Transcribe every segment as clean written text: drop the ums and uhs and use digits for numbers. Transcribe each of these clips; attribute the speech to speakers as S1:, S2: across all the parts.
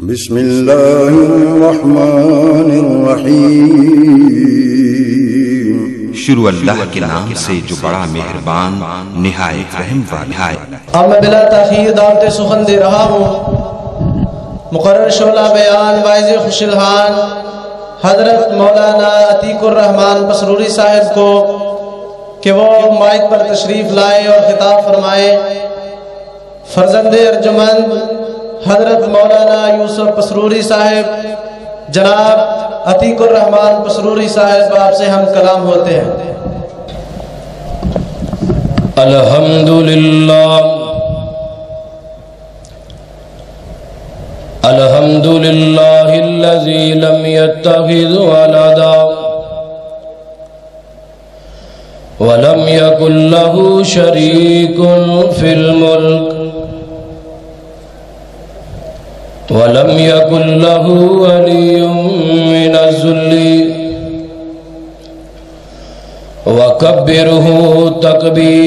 S1: بسم اللہ الرحمن الرحیم۔
S2: شروع اللہ کے نام سے جو بڑا مہربان نہایت رحم والا ہے۔
S3: اب میں بلا تاخیر دعوت سخن دے رہا ہوں۔ مقرر شعلہ بیان واعظ خوش الحان حضرت مولانا عتیق الرحمن پسروری صاحب کو کہ وہ مائک پر تشریف لائے اور خطاب فرمائے۔ فرزند ارجمند حضرت مولانا یوسف پسروری صاحب، جناب عتیق الرحمن پسروری صاحب، آپ سے ہم کلام ہوتے ہیں۔
S4: الحمدللہ الحمدللہ الذی لم يتخذ ولدا ولم يكن له شريك في الملك ولم يكن له ولي من الذل وكبره تكبيرا۔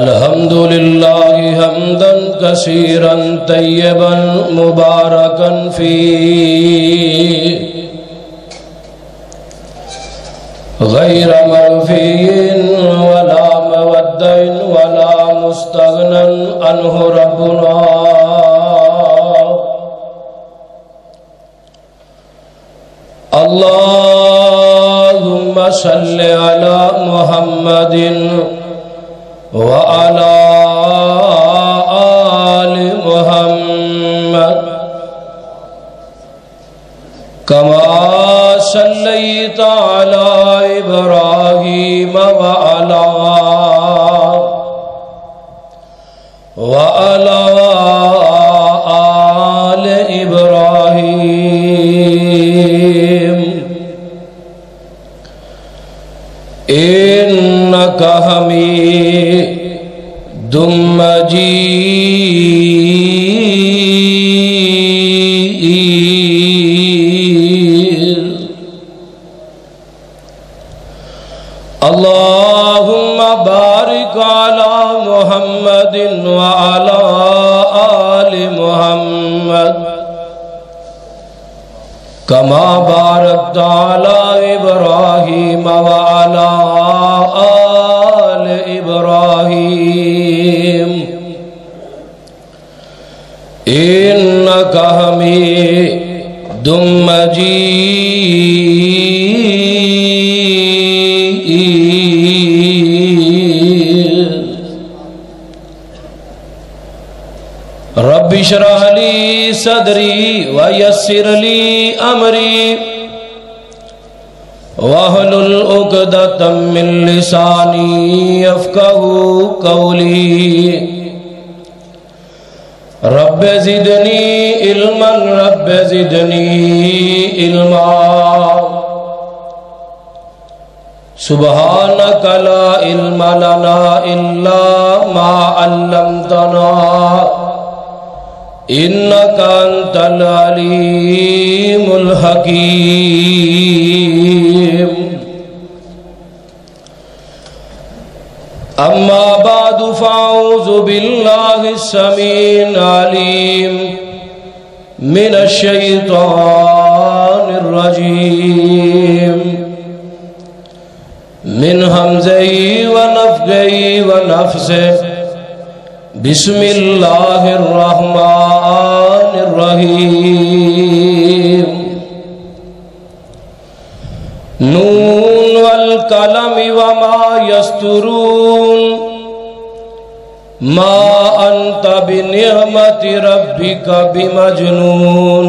S4: الحمد لله حمدا كثيرا طيبا مباركا فيه غير مغفي ولا مودع ولا مستغنى عنه ربنا۔ اللهم صل على محمد وعلى آل محمد كما صليت على إبراهيم وعلى آل إبراهيم إنك حميد مجيد۔ اللهم بارك على محمد وعلى آل محمد كما باركت على إبراهيم وعلى آل إبراهيم إنك حميد مجيد۔ رب اشرح لي صدري ويسر لي أمري واحلل عقدة من لساني يفقهوا قولي۔ رب زدني علما رب زدني علما سبحانك لا علم لنا إلا ما علمتنا إنك أنت العليم الحكيم۔ أما بعد فأعوذ بالله السميع العليم من الشيطان الرجيم من همزه ونفخه ونفثه بسم الله الرحمن الرحيم۔ نون والقلم وما يسطرون ما أنت بنعمة ربك بمجنون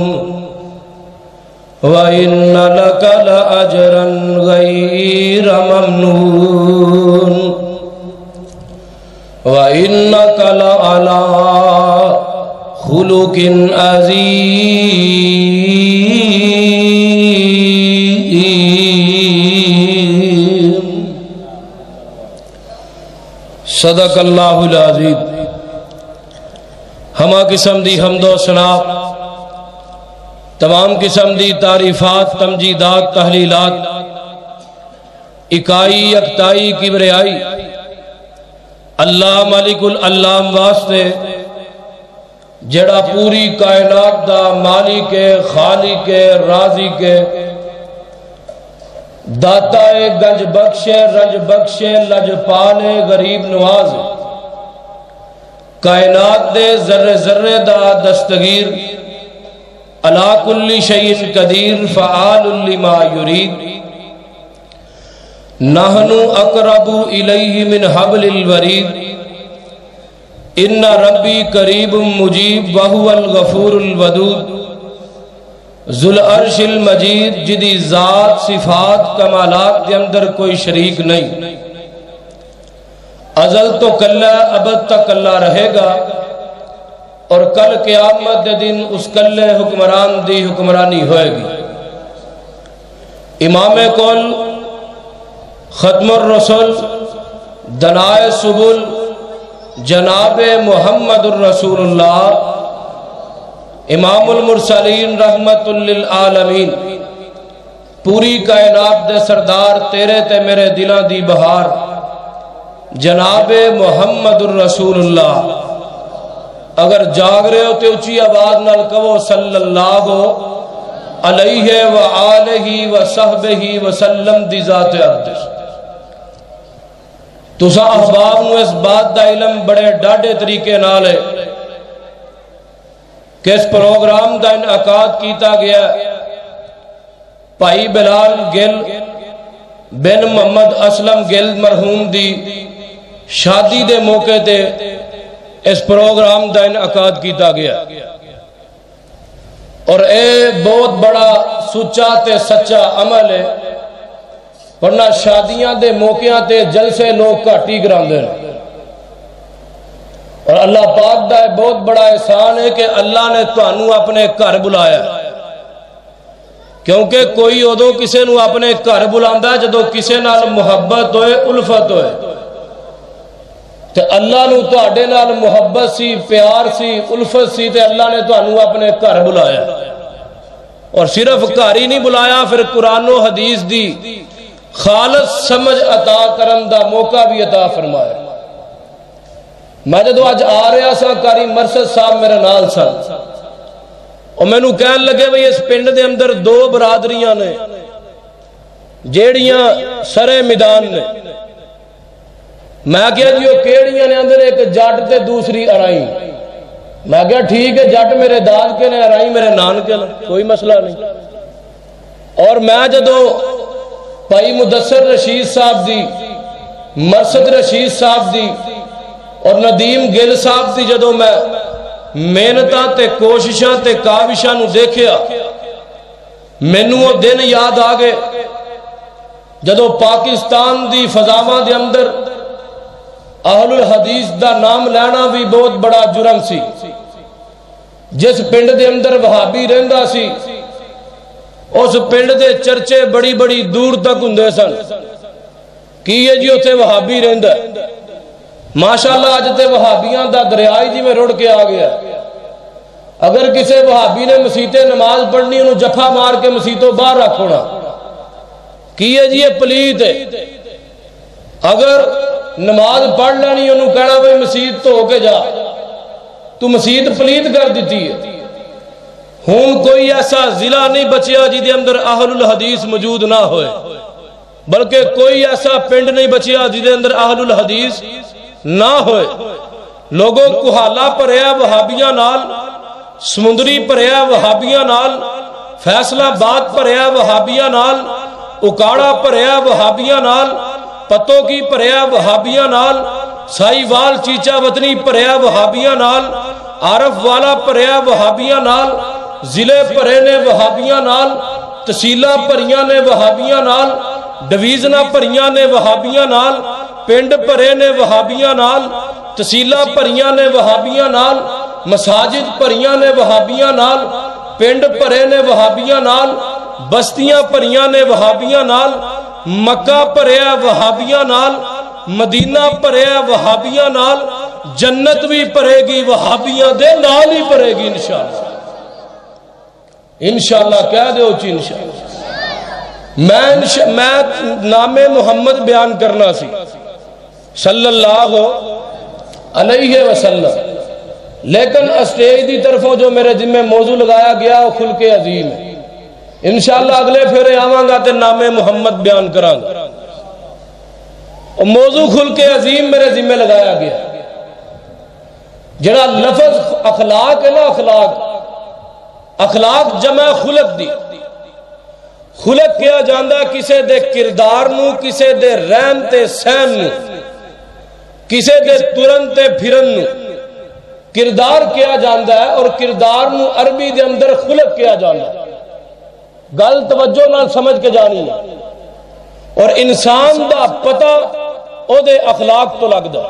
S4: وإن لك لأجرا غير ممنون وإنك لعلى خلق عظيم۔ صدق اللہ العظیم۔ ہما قسم دی حمد و ثنا، تمام قسم دی تعریفات، تمجیدات، تحلیلات اکائی یکتائی کبریائی اللہ مالک العلام واسطے جڑا پوری کائنات دا مالک خالق رازق داتا گنج بخشے رنج بخشے لج پالے غریب نواز کائنات دے ذرے ذرے دا دستگیر علی کل شیء قدیر فعال لما یرید نحن اقرب الیہ من حبل الورید ان ربی قریب مجیب وہو الغفور الودود ذو العرش المجید جدی ذات صفات کمالات کے اندر کوئی شریک نہیں ازل تو کلہ ابد تک کلہ رہے گا اور کل قیامت دن اس کلے حکمران دی حکمرانی ہوئے گی امام کل ختم الرسول دنائے سبل جناب محمد الرسول اللہ امام المرسلین رحمت للعالمین پوری کائنات دے سردار تیرے تے میرے دلاں دی بہار جناب محمد الرسول اللہ اگر جاگ رہے ہو تے اچھی آواز نال کہو صلی اللہ علیہ وآلہ وصحبہ وسلم دی ذات اقدس تسا احباب نو اس بات دا علم بڑے ڈاڈے طریقے نال ہے کہ اس پروگرام دا انعقاد کیتا گیا بھائی بلال گل بن محمد اسلم گل مرحوم دی شادی دے موقع تے اس پروگرام دا انعقاد کیتا گیا اور اے بہت بڑا سچا تے سچا عمل ہے ورنہ شادیاں دے موقعوں تے جلسے لوگ گھاٹی کراندے ہیں اور اللہ پاک دا بہت بڑا احسان ہے کہ اللہ نے تانوں اپنے گھر بلایا کیونکہ کوئی ادو کسے نو اپنے گھر بلاندا جدو کسے نال محبت ہوئے الفت ہوئے تے اللہ نو تواڈے نال محبت سی پیار سی الفت سی تے اللہ نے تانوں اپنے گھر بلایا اور صرف گھر ہی نہیں بلایا پھر قرآن و حدیث دی خالص سمجھ عطا کرن دا موقع بھی عطا فرمایا میں جدو آج آ رہا سا کاری مرشد صاحب میرے نال سن اور میں نو کہن لگے بھئی اس پنڈ دے اندر دو برادریاں نے جیڑیاں سرے میدان نے میں کہا جی وہ کیڑیاں نے اندر ایک جٹ تے دوسری ارائی میں کہا ٹھیک ہے جٹ میرے داد کے نے ارائی میرے نان کے نے کوئی مسئلہ نہیں اور میں جدو بھائی مدثر رشید صاحب دی مرشد رشید صاحب دی اور ندیم گل صاحب دی جدو میں محنتاں تے کوششاں تے کاوشاں نو دیکھیا مینوں وہ دن یاد آ گئے جدو پاکستان دی فضاواں دے اندر اہل الحدیث دا نام لینا بھی بہت بڑا جرم سی جس پنڈ دے اندر وہابی رہندا سی اس پنڈ دے چرچے بڑی بڑی دور تک ہوندے سن کی یہ جی اتنے وہابی رہندا ہے ماشاءاللہ آج تے وہابیاں دا دریائی جی میں رڑ کے آ گیا اگر کسی وہابی نے مسیطے نماز پڑھنی انہوں جفا مار کے مسیطوں باہر رکھونا کی ہے جی یہ پلیت ہے اگر نماز پڑھ لینی انہوں کہنا بھئی مسیط تو ہو کے جا تو مسیط پلیت کر دیتی ہے ہون کوئی ایسا ضلع نہیں بچیا جی دے اندر اہل الحدیث موجود نہ ہوئے بلکہ کوئی ایسا پنڈ نہیں بچیا جی دے اندر اہل الحدیث نہ ہوئے لوگوں کوہالا پریا وہابیاں نال سمندری پریا وہابیاں نال فیصلہ باد پریا وہابیاں نال اکاڑا پریا وہابیاں نال پتوں کی پریا وہابیاں نال سائی وال چیچا وطنی پریا وہابیاں نال عارف والا پریا وہابیاں نال ضلع پرے نے وہابیاں نال تحصیلہ پریاں نے وہابیاں نال ڈویژنہ پریاں نے وہابیاں نال پنڈ پرے نے وہابیاں نال تحصیلہ پریاں نے وہابیاں نال مساجد پریاں نے وہابیاں نال پنڈ پرے نے وہابیاں نال بستیاں پریاں نے وہابیاں نال مکہ پریا وہابیاں نال مدینہ پریا وہابیاں نال جنت بھی پرے گی وہابیاں دے نال ہی پرے گی انشاءاللہ انشاءاللہ کہہ دے اچھی انشاءاللہ میں نام محمد بیان کرنا سی صلی اللہ علیہ وسلم، لیکن اسٹیج دی طرفوں جو میرے ذمہ موضوع لگایا گیا وہ خلق عظیم ہے۔ انشاءاللہ اگلے پھیرے آواں گا تے نام محمد بیان کراں گا، اور موضوع خلق عظیم میرے ذمہ لگایا گیا۔ جڑا لفظ اخلاق ہے نا، اخلاق جمع خلق دی۔ خلق کیا جاندہ کسے دے کردار نو، کسے دے رہن تے سہن نو، کسے دے ترن تے پھرن نو کردار کیا جاندہ ہے، اور کردار نو عربی دے اندر خلق کیا جاندہ ہے۔ گل توجہ نہ سمجھ کے جانی ہے، اور انسان دا پتہ او دے اخلاق تو لگ دا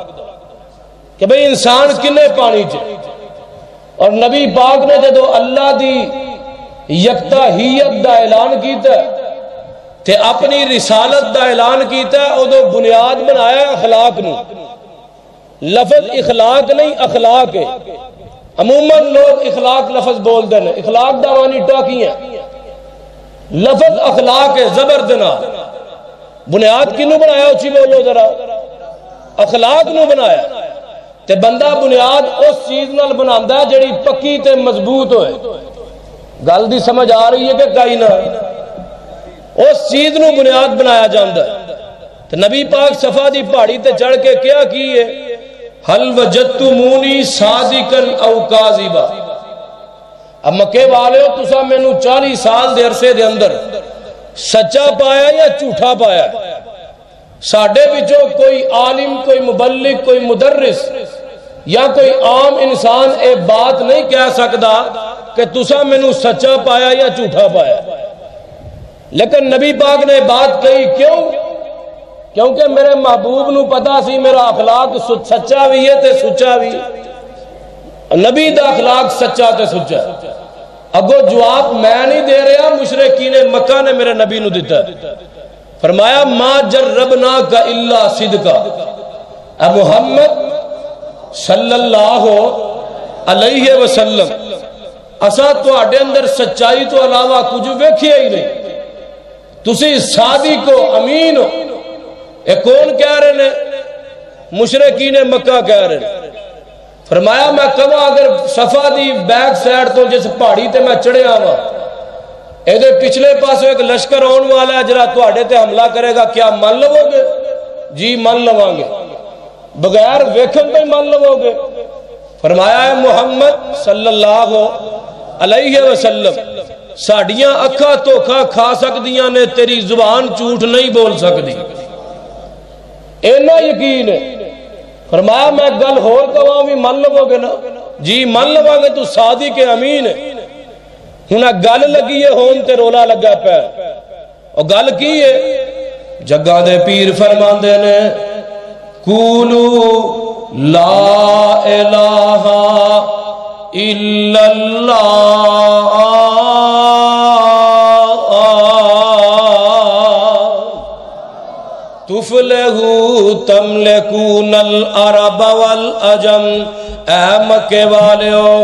S4: کہ بھئی انسان کنے پانی چے۔ اور نبی پاک نے جدو اللہ دی یکتاہیت دا اعلان کیتا ہے تے اپنی رسالت دا اعلان کیتا ہے، او دو بنیاد بنایا ہے اخلاق نو۔ لفظ اخلاق نہیں، اخلاق ہے۔ عموماً لوگ اخلاق لفظ بول دینے، اخلاق دا معنی ٹاکی ہے، لفظ اخلاق ہے زبردنا۔ بنیاد کنو بنایا اچھی بولو ذرا، اخلاق نو بنایا تے بندہ بنیاد اس چیز نال بناندہ ہے جڑی پکی تے مضبوط ہوئے۔ گل دی سمجھ آ رہی ہے کہ کئی نہ، اس چیز نو بنیاد بنایا جاندہ ہے۔ تو نبی پاک صفا دی پہاڑی تے چڑھ کے کیا کیے؟ حل وجدتمونی صادقا او کاذبا۔ اب مکے والے ہو تسا میں نو 40 سال دے عرصے دے اندر سچا پایا یا جھوٹا پایا؟ ساڈے وچوں کوئی عالم، کوئی مبلغ، کوئی مدرس یا کوئی عام انسان اے بات نہیں کہہ سکدا کہ تسا میں نو سچا پایا یا جھوٹا پایا۔ لیکن نبی پاک نے بات کہی، کیوں؟ کیونکہ میرے محبوب نو پتا سی میرا اخلاق سچا بھی ہے تے سچا بھی، نبی دا اخلاق سچا تے سچا۔ اگو جواب میں نہیں دے رہا، مشرکین مکہ نے میرے نبی نو دیتا ہے۔ فرمایا ما جربناک الا صدقا، اے محمد صلی اللہ علیہ وسلم اسا تواڈے اندر سچائی تو علاوہ کچھ ویکھیا ہی نہیں، تسی صادق ہو، امین ہو۔ اے کون کہہ رہے ہیں؟ مشرکین مکہ کہہ رہے ہیں۔ فرمایا میں کہاں اگر صفا دی بیک سائڈ تو جس پہاڑی تے میں چڑھے آواں، اے دے پچھلے پاسوں ایک لشکر آن والا ہے جرا تواڈے تے حملہ کرے گا، کیا مان لو گے؟ جی مان لواں گے، بغیر ویکھن تو مان لو گے۔ فرمایا ہے محمد صلی اللہ علیہ وسلم ساڑیاں اکھا دھوکھا کھا سکدیاں نے، تیری زبان جھوٹ نہیں بول سکدی، اینا یقین ہے۔ فرمایا میں گل ہور کہواں بھی مان لو گے نا؟ جی مان لواں گے، تو صادق امین ہے۔ ہنہ گل لگی ہے ہون تے رولا لگا پہ، اور گل کی ہے جگہ دے پیر فرماندے نے قولو لا الہ الا اللہ تفلحو تملکون العرب والعجم۔ اے مکے والے ہو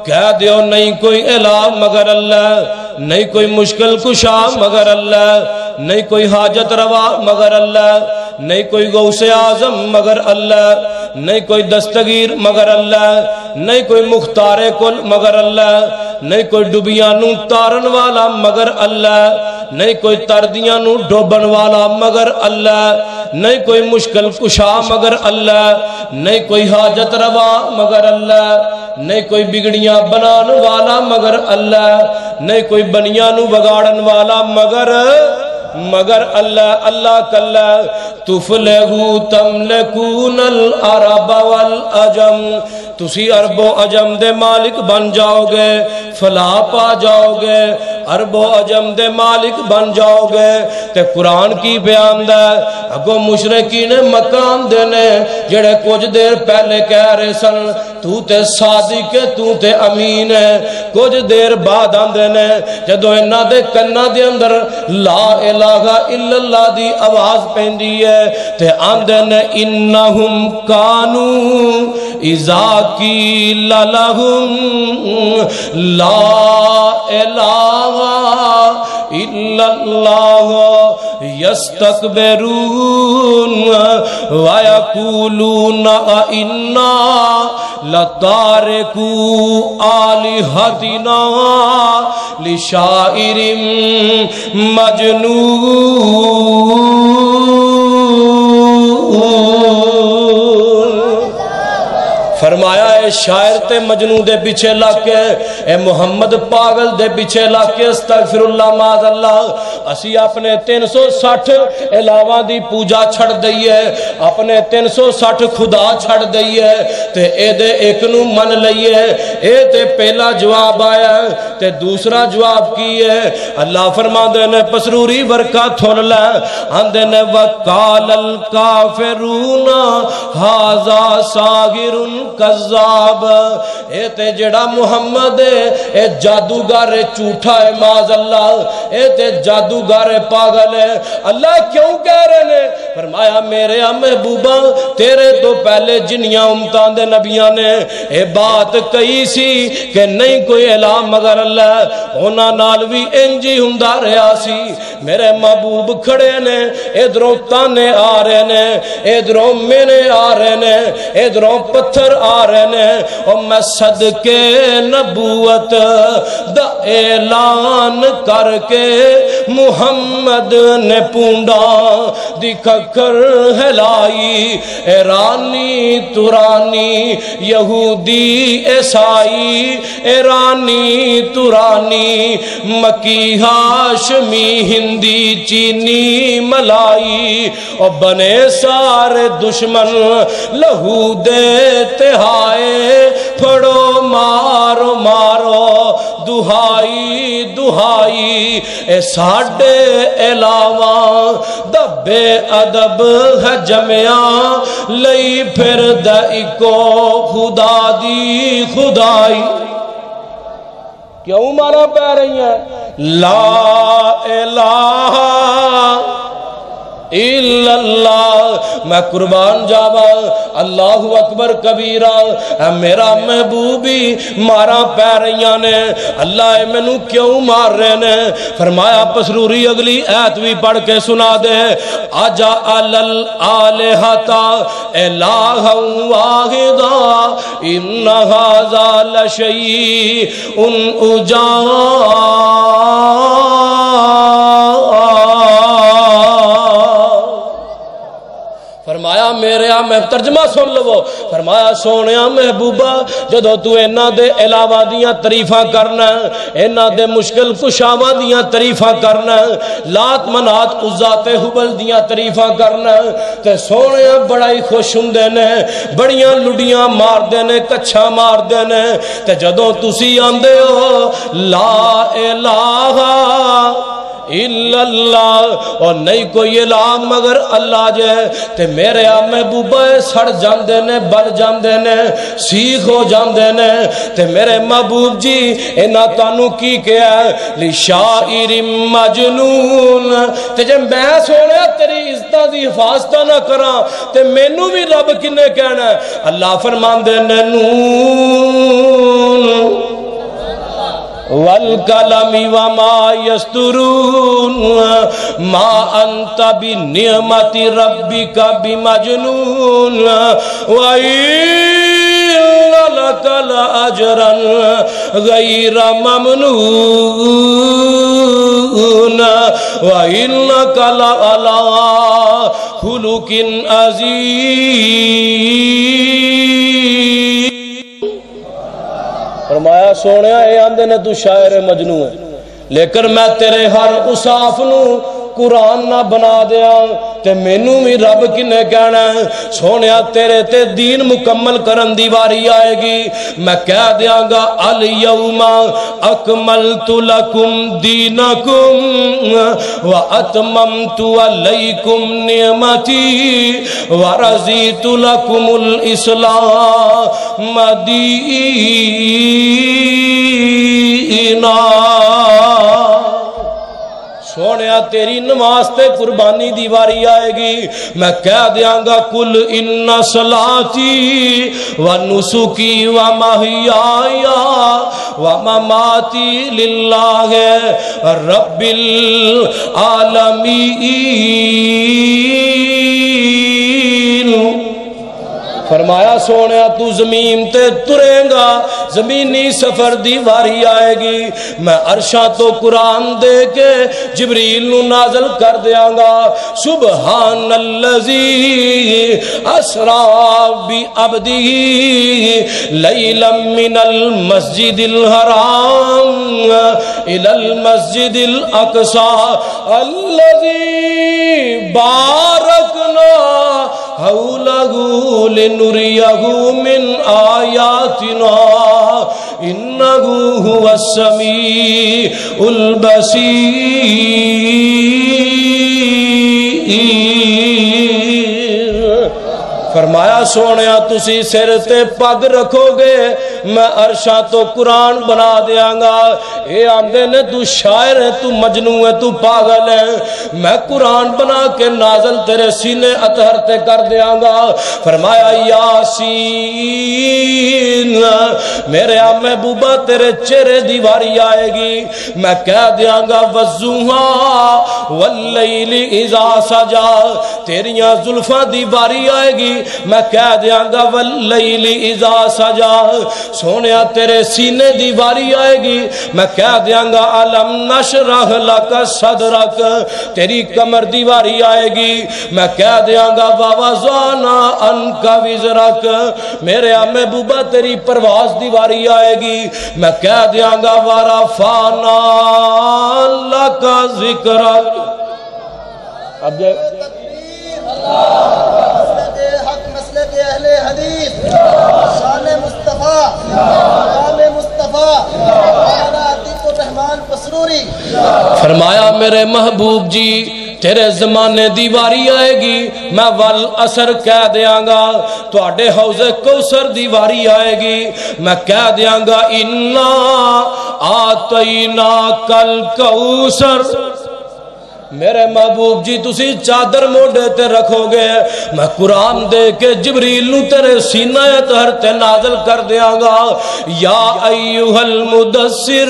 S4: کہہ دیو نہیں کوئی الہ مگر اللہ، نہیں کوئی مشکل کشا مگر اللہ، نہیں کوئی حاجت روا مگر اللہ، نہیں کوئی غوث اعظم مگر اللہ، نہیں کوئی دستگیر مگر اللہ، نہیں کوئی مختار کل مگر اللہ، نہیں کوئی ڈبیاں نو تارن والا مگر اللہ، نہیں کوئی تردیاں نو ڈوبن والا مگر اللہ، نہیں کوئی مشکل کشا مگر اللہ، نہیں کوئی حاجت روا مگر اللہ، نہیں کوئی بگڑیاں بنان والا مگر اللہ، نہیں کوئی بنیاں نو بگاڑن والا مگر اللہ۔ اللہ کلا تفلحو تملکون العرب والعجم، تسی عرب و عجم دے مالک بن جاؤ گے، فلاح پا جاؤ گے، عرب و عجم دے مالک بن جاؤ گے۔ تے قرآن کی بیان دا اگو مشرکین مکان دینے جڑے کچھ دیر پہلے کہہ رہے سن تو تے صادق ہے، تو تے امین ہے، کچھ دیر بعد آندے نے جدو انہاں دے کنا دے اندر لا الہ الا اللہ دی آواز پیندی ہے تے آندے نے انہم کانو اذا قیل لہم لا الہ إلا الله يستكبرون ويقولون إنا لتاركو آلهتنا لشاعر مجنون فرمایا اے شاعر تے مجنون دے پیچھے لگ کے اے محمد پاگل دے پیچھے لگ کے استغفر اللہ معاذ اللہ اسی اپنے 360 علاوہ دی پوجا چھڑ دئیے اپنے 360 خدا چھڑ دئیے تے اے دے ایک نو من لئیے اے تے پہلا جواب آیا تے دوسرا جواب کی ہے اللہ فرما دے نے پسروری ورکا تھول لے آندے نے وَقَالَ الْكَافِرُونَ هَذَا سَاحِرٌ کذاب اے تے جڑا محمد اے جادوگر جھوٹا ہے معاذ اللہ اے تے جادوگر پاگل ہے اللہ کیوں کہہ رہے نے فرمایا میرے محبوبہ تیرے تو پہلے جنیاں امتاں دے نبیاں نے اے بات کہی سی کہ نہیں کوئی الہ مگر اللہ ہونا نال بھی انجی ہندہ رہا سی میرے محبوب کھڑے نے ادھروں تانے آ رہے نے ادھروں مینے آ رہے نے ادھروں پتھر آ رہے نے اور میں صدقے نبوت دا اعلان کر کے محمد نے پونڈا دکھا کر ہلائی ایرانی تورانی یہودی عیسائی ایرانی تورانی مکی ہاشمی ہندی چینی ملائی اور بنے سارے دشمن لہو دیتے ہائے پھڑو مارو مارو دہائی دہائی اے ساڑھے علاوہ دبے ادب ہے جمعیاں لئی پھر دائی کو خدا دی خدائی کیوں مارا پہ رہی ہیں لا الہ الا اللہ میں قربان جاوا اللہ اکبر کبیرہ اے میرا محبوبی مارا پہ رہیاں نے اللہ اے میں نو کیوں مار رہے نے فرمایا پسروری اگلی ایت بھی پڑھ کے سنا دے اجعل الالہتا الہ واحدا ان ھذا لشیء عجاب فرمایا میرے میں ترجمہ سن لو فرمایا سونیا محبوبہ جدو تو اینا دے علاوہ دیاں تعریفاں کرنا اینا دے مشکل کشاواں دیاں تعریفاں کرنا لات منات عزا تے حبل دیاں تعریفاں کرنا تے سونیا بڑا ہی خوش ہوندے نے بڑیاں لڈیاں مار دے نے کچھا مار دے نے تے جدو تسی آندے ہو لا الہ الا اللہ اور نہیں کوئی الہ مگر اللہ جائے تے میرے محبوبہ سڑ جاندے نے بل جاندے نے سیخ ہو جاندے نے تے میرے محبوب جی اینا تانو کی کیا ہے لشاعر مجنون تے جب میں سونے تیری عزتہ دی حفاظتہ نہ کرا تے مینو بھی رب کنے کہنا ہے اللہ فرمان دے نون والکلم وما یسترون ما انت بنعمت ربک بمجنون وَإِنَّ لَكَ لَأَجْرًا غَيْرَ مَمْنُونَ وَإِنَّكَ لَعَلَىٰ خُلُقٍ عَظِيمٍ فرمایا سونے اے آندے نے تو شاعر مجنون ہے لیکن میں تیرے ہر اصاف نو قرآن نہ بنا دیا تے مینوں بھی رب کنے کہنا ہے سونیا تیرے تے دین مکمل کرن دی واری آئے گی میں کہہ دیاں گا الیوم اکملت لکم دینکم واتممت علیکم نعمتی ورضیت لکم الاسلام دینا سونیا تیری نماز تے قربانی دی واری آئے گی میں کہہ دیاں گا کل ان صلاتی و نسکی و محیایا و مماتی للہ رب العالمین فرمایا سونیا تو زمین تے تریں گا زمینی سفر دی واری آئے گی میں عرشاں تو قرآن دے کے جبریل نو نازل کر دیاں گا سبحان اللذی اسرا بی عبدی لیلا من المسجد الحرام الى المسجد الاقصى الذي باركنا حوله لنريه من آياتنا إنه هو السميع البصير فرمایا سونیا تسی سر تے پگ رکھو گے میں عرشاں تو قرآن بنا دیاں گا اے آندے نے تو شاعر ہے تو مجنون ہے تو پاگل ہے میں قرآن بنا کے نازل تیرے سینے اطہر تے کر دیاں گا فرمایا یاسین میرے محبوبہ تیرے چہرے دیواری آئے گی میں کہہ دیاں گا وضوہا واللیل اذا سجا تیریاں زلفاں دیواری آئے گی میں کہہ دیاں گا واللیل اذا سجا سونیا تیرے سینے دیواری آئے گی میں کہہ دیاں گا علم نشرح لک صدرک تیری کمر دیواری آئے گی میں کہہ دیاں گا ووضعنا عنک وزرک میرے محبوبہ تیری پرواز دیواری آئے گی میں کہہ دیاں گا ورفعنا لک ذکرک اب جائے
S5: حق مسلک اہل حدیث شان مصطفیٰ مقام مصطفیٰ مولانا عتیق الرحمن پسروری
S4: فرمایا میرے محبوب جی تیرے زمانے دیواری آئے گی میں والعصر کہہ دیاں گا تواڈے حوض کوثر دیواری آئے گی میں کہہ دیاں گا انا آتینا کل کوثر میرے محبوب جی تسی چادر موڑے تے رکھو گے میں قرآن دے کے جبریل نو تیرے سینہ اطہر تے نازل کر دیاں گا یا ایوہ المدثر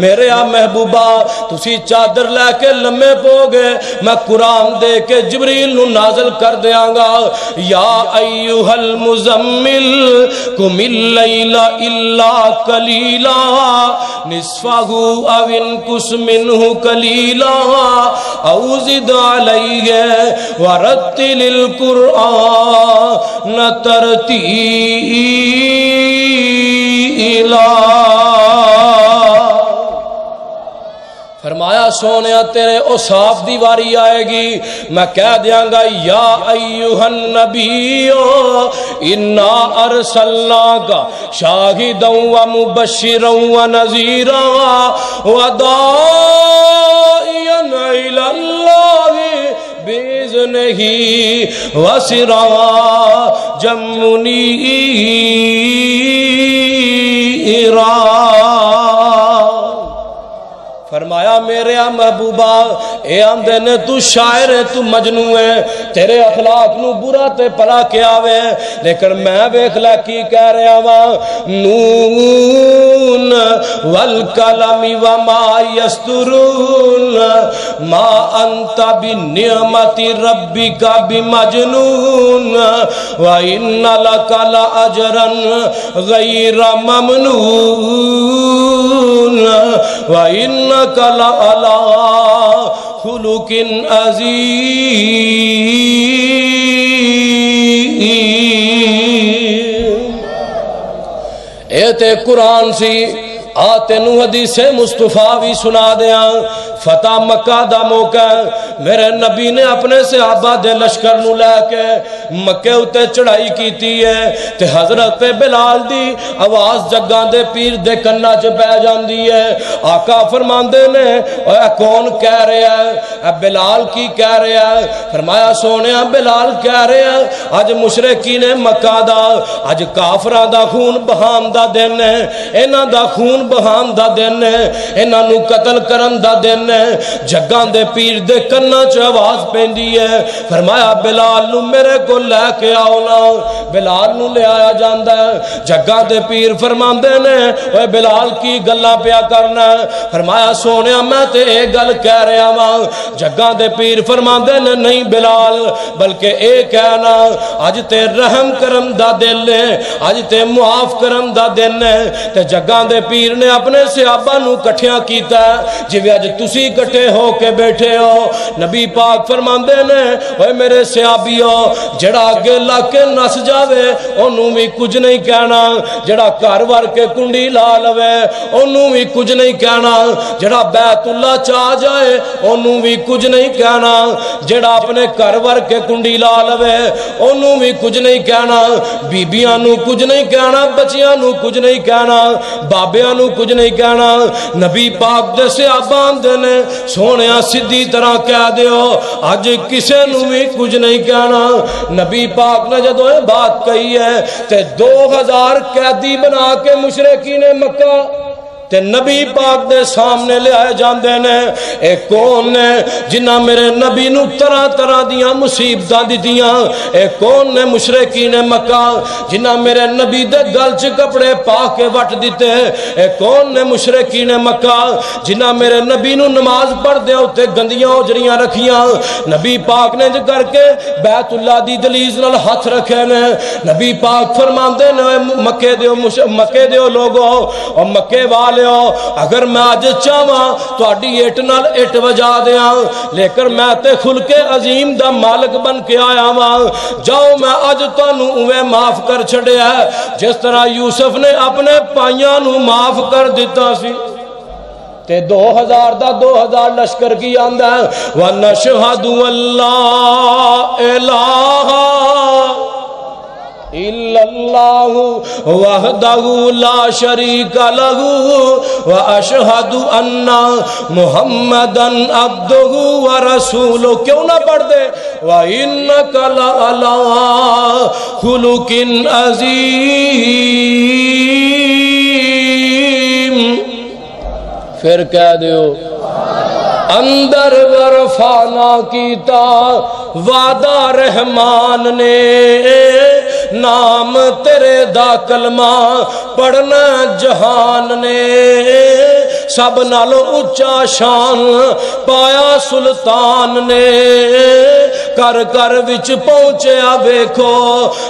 S4: میرے محبوبہ تسی چادر لے کے لمے پو گے میں قرآن دے کے جبریل نو نازل کر دیاں گا یا ایوہ المزمل قم اللیل الا قلیلا نصفہ او انقص منہ قلیلا او زد علیہ ورتل القرآن ترتیلا فرمایا سونیا تیرے اصحاب دیواری آئے گی میں کہہ دیاں گا یا ایوہ النبی انا ارسلناک شاہدا و مبشرا و نذیرا وداعیا الی اللہ بإذنہ وسراجا منیرا فرمایا میرے محبوبہ اے آندے نے تو شاعر ہے تو مجنون ہے تیرے اخلاق نو برا تے پلا کیا وے لیکن میں بیخلا کی کہہ رہا ہاں نون والکلم وما یسترون ما انت بنعمت ربک بمجنون وان لک لاجرا غیر ممنون وانک لعلی خلق عظیم اے تے قرآن سی آتے نو حدیث مصطفیٰ بھی سنا دیاں فتح مکہ دا موقع میرے نبی نے اپنے صحابہ دے لشکر نو لے کے مکہ اتے چڑھائی کیتی ہے تے حضرت بلال دی آواز جگاں دے پیر دے کنہ چ پہ جاندی ہے آقا فرماندے نے اے کون کہہ رہا ہے اے بلال کی کہہ رہا ہے فرمایا سونیا بلال کہہ رہا ہے آج مشرکین مکہ دا آج کافراں دا خون بہان دا دن ہے انہاں دا خون بہان دا دن ہے انہاں نو قتل کرن دا دن نے جگاں دے پیر دے کنا چ آواز پیندی ہے فرمایا بلال نو میرے کو لے کے آؤ نا بلال نو لے آیا جاندا ہے جگاں دے پیر فرماندے نے اوے بلال کی گلاں پیا کرنا فرمایا سونیا میں تے اے گل کہہ رہا واں جگاں دے پیر فرماندے نے نہیں بلال بلکہ اے کہنا اج تے رحم کرم دا دل ہے اج تے معاف کرم دا دن ہے تے جگاں دے پیر نے اپنے صحابہ نو کٹھیاں کیتا جویں اج تسی کٹھے ہو کے بیٹھے ہو نبی پاک فرماندے نے اوے میرے صحابیو جڑا اگے لا کے نس جاوے اونوں وی کچھ نہیں کہنا جڑا گھر ور کے کنڈی لا لوے اونوں وی کچھ نہیں کہنا جڑا بیت اللہ چا جائے اونوں وی کچھ نہیں کہنا جڑا اپنے گھر ور کے کنڈی لا لوے اونوں وی کچھ نہیں کہنا بیبیاں نو کچھ نہیں کہنا بچیاں نو کچھ نہیں کہنا بابیاں نو کچھ نہیں کہنا نبی پاک دے صحابہ دے نے سونیا سیدھی طرح کہہ دیو اج کسے نو بھی کچھ نہیں کہنا نبی پاک نے جدوں یہ بات کہی ہے تے 2000 قیدی بنا کے مشرکین مکہ تے نبی پاک دے سامنے لے آئے جاندے نے اے کون نے جنہ میرے نبی نو طرح طرح دیاں مصیبتاں دتیاں اے کون نے مشرکین مکہ جنہ میرے نبی دے گل چ کپڑے پا کے وٹ دیتے اے کون نے مشرکین مکہ جنہ میرے نبی نو نماز پڑھ دے اوتے گندیاں اجڑیاں رکھیاں نبی پاک نے جو کر کے بیت اللہ دی دہلیز نال ہاتھ رکھے نے نبی پاک فرماندے نے مکے دیو لوگو اور مکے والے اگر میں آج چاہواں تہاڈی اٹ نال اٹ وجا دیاں لیکن میں تے خلق عظیم دا مالک بن کے آیا واں جاؤ میں اج تانوں اوے معاف کر چھڈیا جس طرح یوسف نے اپنے پائیاں نو معاف کر دیتا سی تے 2000 دا 2000 لشکر کی آندا ہے وَنَشْهَدُ أَن لَّا إِلَٰهَ إِلَّا اللَّهُ وَحْدَهُ لَا شَرِيكَ لَهُ وَأَشْهَدُ أَنَّ مُحَمَّدًا عَبْدُهُ وَرَسُولُهُ کیوں نہ پڑھ دے وَإِنَّكَ لَعَلَىٰ خُلُقٍ عَظِيمٍ پھر کہہ دیو اندر ورفانا کیتا وعدہ رحمان نے نام تیرے دا کلمہ پڑھنا جہان نے سب نالو اچا شان پایا سلطان نے کر کر وچ پہنچیا ویکھو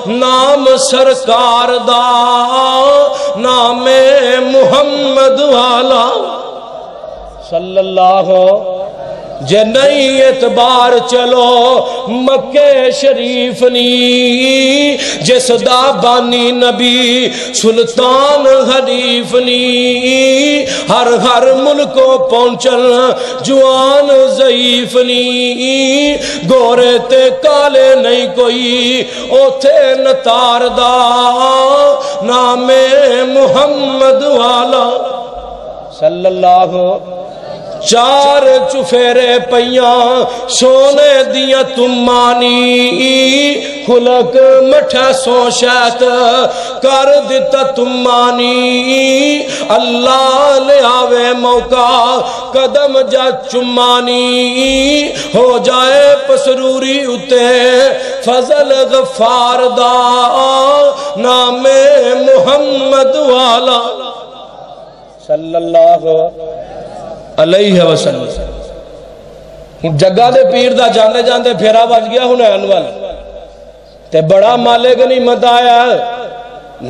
S4: نام سرکار دا نام محمد والا صلی اللہ جے نہیں اعتبار چلو مکہ شریف نی جس دا بانی نبی سلطان حریف نی ہر ملکوں پہنچن جوان ضعیف نی گورے تے کالے نہیں کوئی اوتھے نتار دا نام محمد والا صلی اللہ 4 چفیرے پیاں سونے دیاں تمانی خلق مٹھا سو شیط کر دیتا تمانی اللہ لے آوے موقع قدم جا چمانی ہو جائے پسروری اتے فضل غفار دا نام محمد والا صلی اللہ علیہ وسلم جگہ دے پیر دا جاندے جاندے پھیرا بج گیا حنین وال تے بڑا مال غنیمت آیا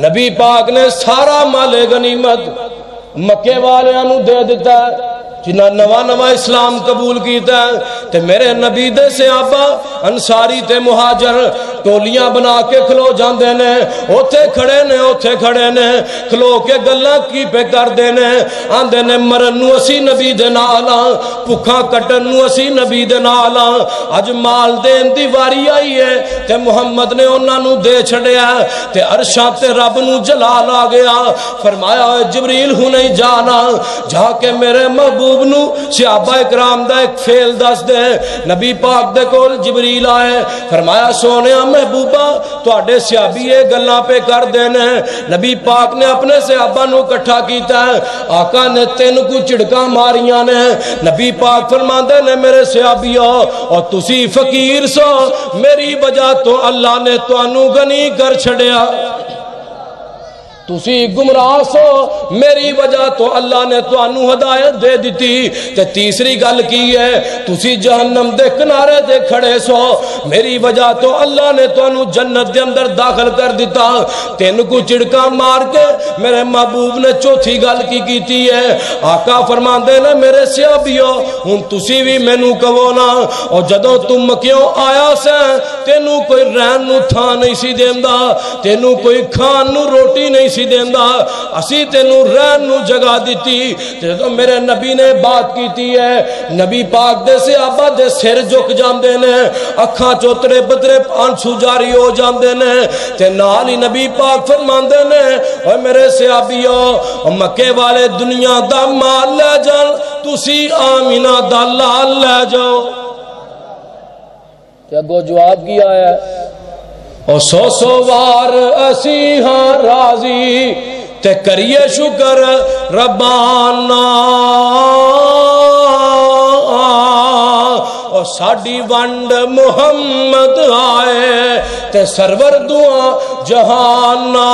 S4: نبی پاک نے سارا مال غنیمت مکے والیاں نو دے دیتا ہے جنہاں نواں اسلام قبول کیتا ہے تے میرے نبی دے صحابہ انصاری تے مہاجر ٹولیاں بنا کے کھلو جاندے نے اوتھے کھڑے نے کھلو کے گلاں کی پہ کر دے نے آندے نے مرن نو اسی نبی دے نال بھکھاں کٹن نو اسی نبی دے نال اج مال دین دی واری آئی ہے تے محمد نے انہاں نو دے چھڑیا تے عرشاں تے رب نو جلال آ گیا فرمایا جبریل ہوں نہیں جانا جا کے میرے محبوب محبوب نو صحابہ اکرام دا ایک فعل دس دے. نبی پاک دے کول جبریل آئے, فرمایا سونیا محبوبہ تواڈے صحابی یہ گلاں پہ کر دینے. نبی پاک نے اپنے صحابہ نو اکٹھا کیتا ہے, آقا نے 3 کو چڑکاں ماریاں نے. نبی پاک فرماندے نے میرے صحابیو اور تسی فقیر سو, میری وجہ تو اللہ نے تانوں غنی کر چھڑیا. تسی گمراہ سو, میری وجہ تو اللہ نے تانوں ہدایت دے دیتی. تے تیسری گل کی ہے, تسی جہنم دے کنارے دے کھڑے سو, میری وجہ تو اللہ نے تانوں جنت دے اندر داخل کر دیتا. 3 کو چڑکاں مار کے میرے محبوب نے چوتھی گل کی کیتی ہے. آقا فرماندے نے میرے صحابیو ہن تسی بھی مینوں کہو نا, اور جدوں تم مکیوں آیا سے تینوں کوئی رہن نو تھاں نہیں سی دیندا, تینوں کوئی کھان نو روٹی نہیں سی دیندا, اسی تینوں رہن نو جگہ دیتی. تو میرے نبی نے بات کیتی ہے, نبی پاک دے صحابہ دے سر جھک جاندے نے, اکھاں چوترے بدرے آنسو جاری ہو جاندے نے. تے نال ہی نبی پاک فرماندے نے اے میرے صحابیو مکے والے دنیا دا مال لے جان, تسی آمینہ دا لال لے جاؤ. کیا گو جواب کیا ہے, او 100 وار اسی ہاں راضی تے کریے شکر ربانا. اور ساڑی ونڈ محمد آئے تے سرور دعا جہانا.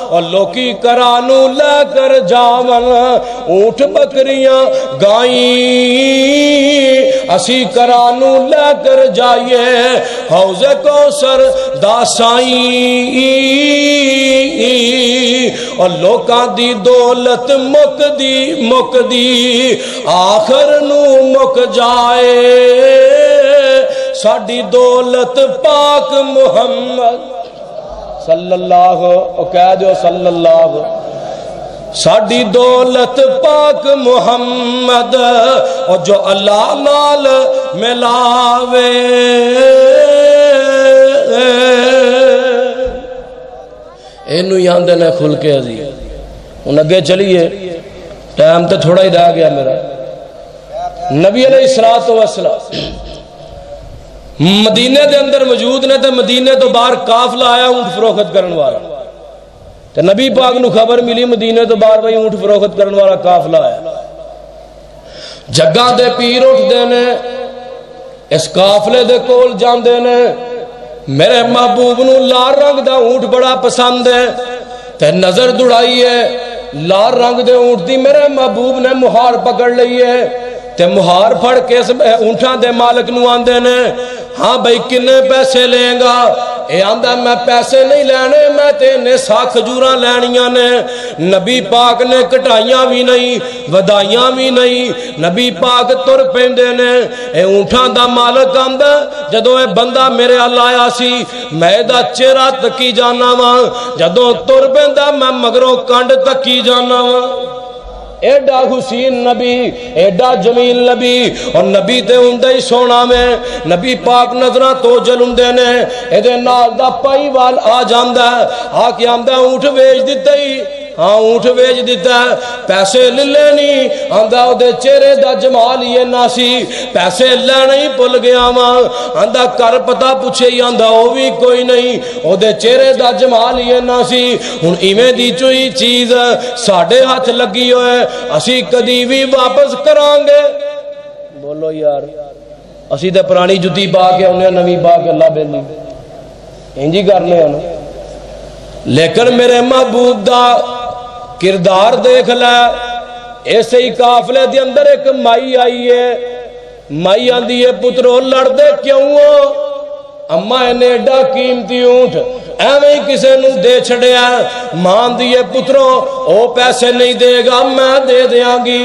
S4: اور لوکی کرانو لے کر جاون اونٹ بکریاں گائیں, اسی کرانو لے کر جائیے حوض کوثر دا سائیں. اور لوکاں دی دولت مک دی آخر نو مک جائے, ساڑی دولت پاک محمد صلی اللہ کہہ دو صلی اللہ, ساڑی دولت پاک محمد اور جو اللہ نال ملاوے. اینو یاندے نے کھل کے عزیز. ان اگے چلیے, ٹائم تے تھوڑا ہی رہ گیا میرا. نبی علیہ السلام مدینے دے اندر موجود نے, تے مدینے تو باہر قافلہ آیا اونٹ فروخت کرن والا. تے نبی پاک نو خبر ملی مدینے تو باہر بھائی اونٹ فروخت کرن والا قافلہ آیا. جگہ دے پیر اٹھ دے نے, اس قافلے دے کول جاندے نے. میرے محبوب نو لال رنگ دا اونٹ بڑا پسند ہے, تے نظر دوڑائی ہے لال رنگ دے اونٹ دی. میرے محبوب نے مہار پکڑ لئی ہے, تے مہار پھڑ کے اونٹاں دے مالک نو آندے نے, ہاں بھئی کنے پیسے لیں گا؟ اے آندہ میں پیسے نہیں لینے, میں تینے 100 کھجوراں لینیاں نے. نبی پاک نے کٹائیاں بھی نہیں, ودائیاں بھی نہیں, نبی پاک تر پیندے نے. اے اونٹاں دا مالک آندہ جدوں اے بندہ میرے اللہ آیا سی, میں دا چہرہ تکی جانا وا, جدوں تر پیندہ میں مگروں کانڈ تکی جانا وا. ایڈا حسین نبی, ایڈا جمیل نبی, اور نبی تے اندے ہی سونا میں نبی پاک نظرہ تو جلندے نے. ایدے نال دا پائی وال آ جاندہ ہے, آکے آمدہ اونٹ ویج دیتا ہی, ہاں اونٹ ویج دیتا ہے, پیسے لے نہیں آندہ دے چہرے دا جمال یہ ناسی, پیسے لینا ہی پل گیا ماں, آندہ کر پتا پوچھے ہی آندہ او بھی کوئی نہیں, او دے چہرے دا جمال یہ ناسی. ہن ایویں دی چوئی چیز ساڑھے ہاتھ لگی ہوئے, اسی کدی بھی واپس کرانگے. بولو یار, اسی تے پرانی جتی پا کے انہیں نوی پا کے اللہ بیلی انجی کرنے ہیں. لیکن میرے محبوب دا کردار دیکھ لے. ایسے ہی قافلے دے اندر ایک مائی آئی ہے, مائی آندی ہے پترو لڑ دے کیوں ہو, اما اینے ایڈا قیمتی اونٹ ایویں کسے نو دے چھڑیا. ماں دیئے پترو او پیسے نہیں دے گا, میں دے دیاں گی.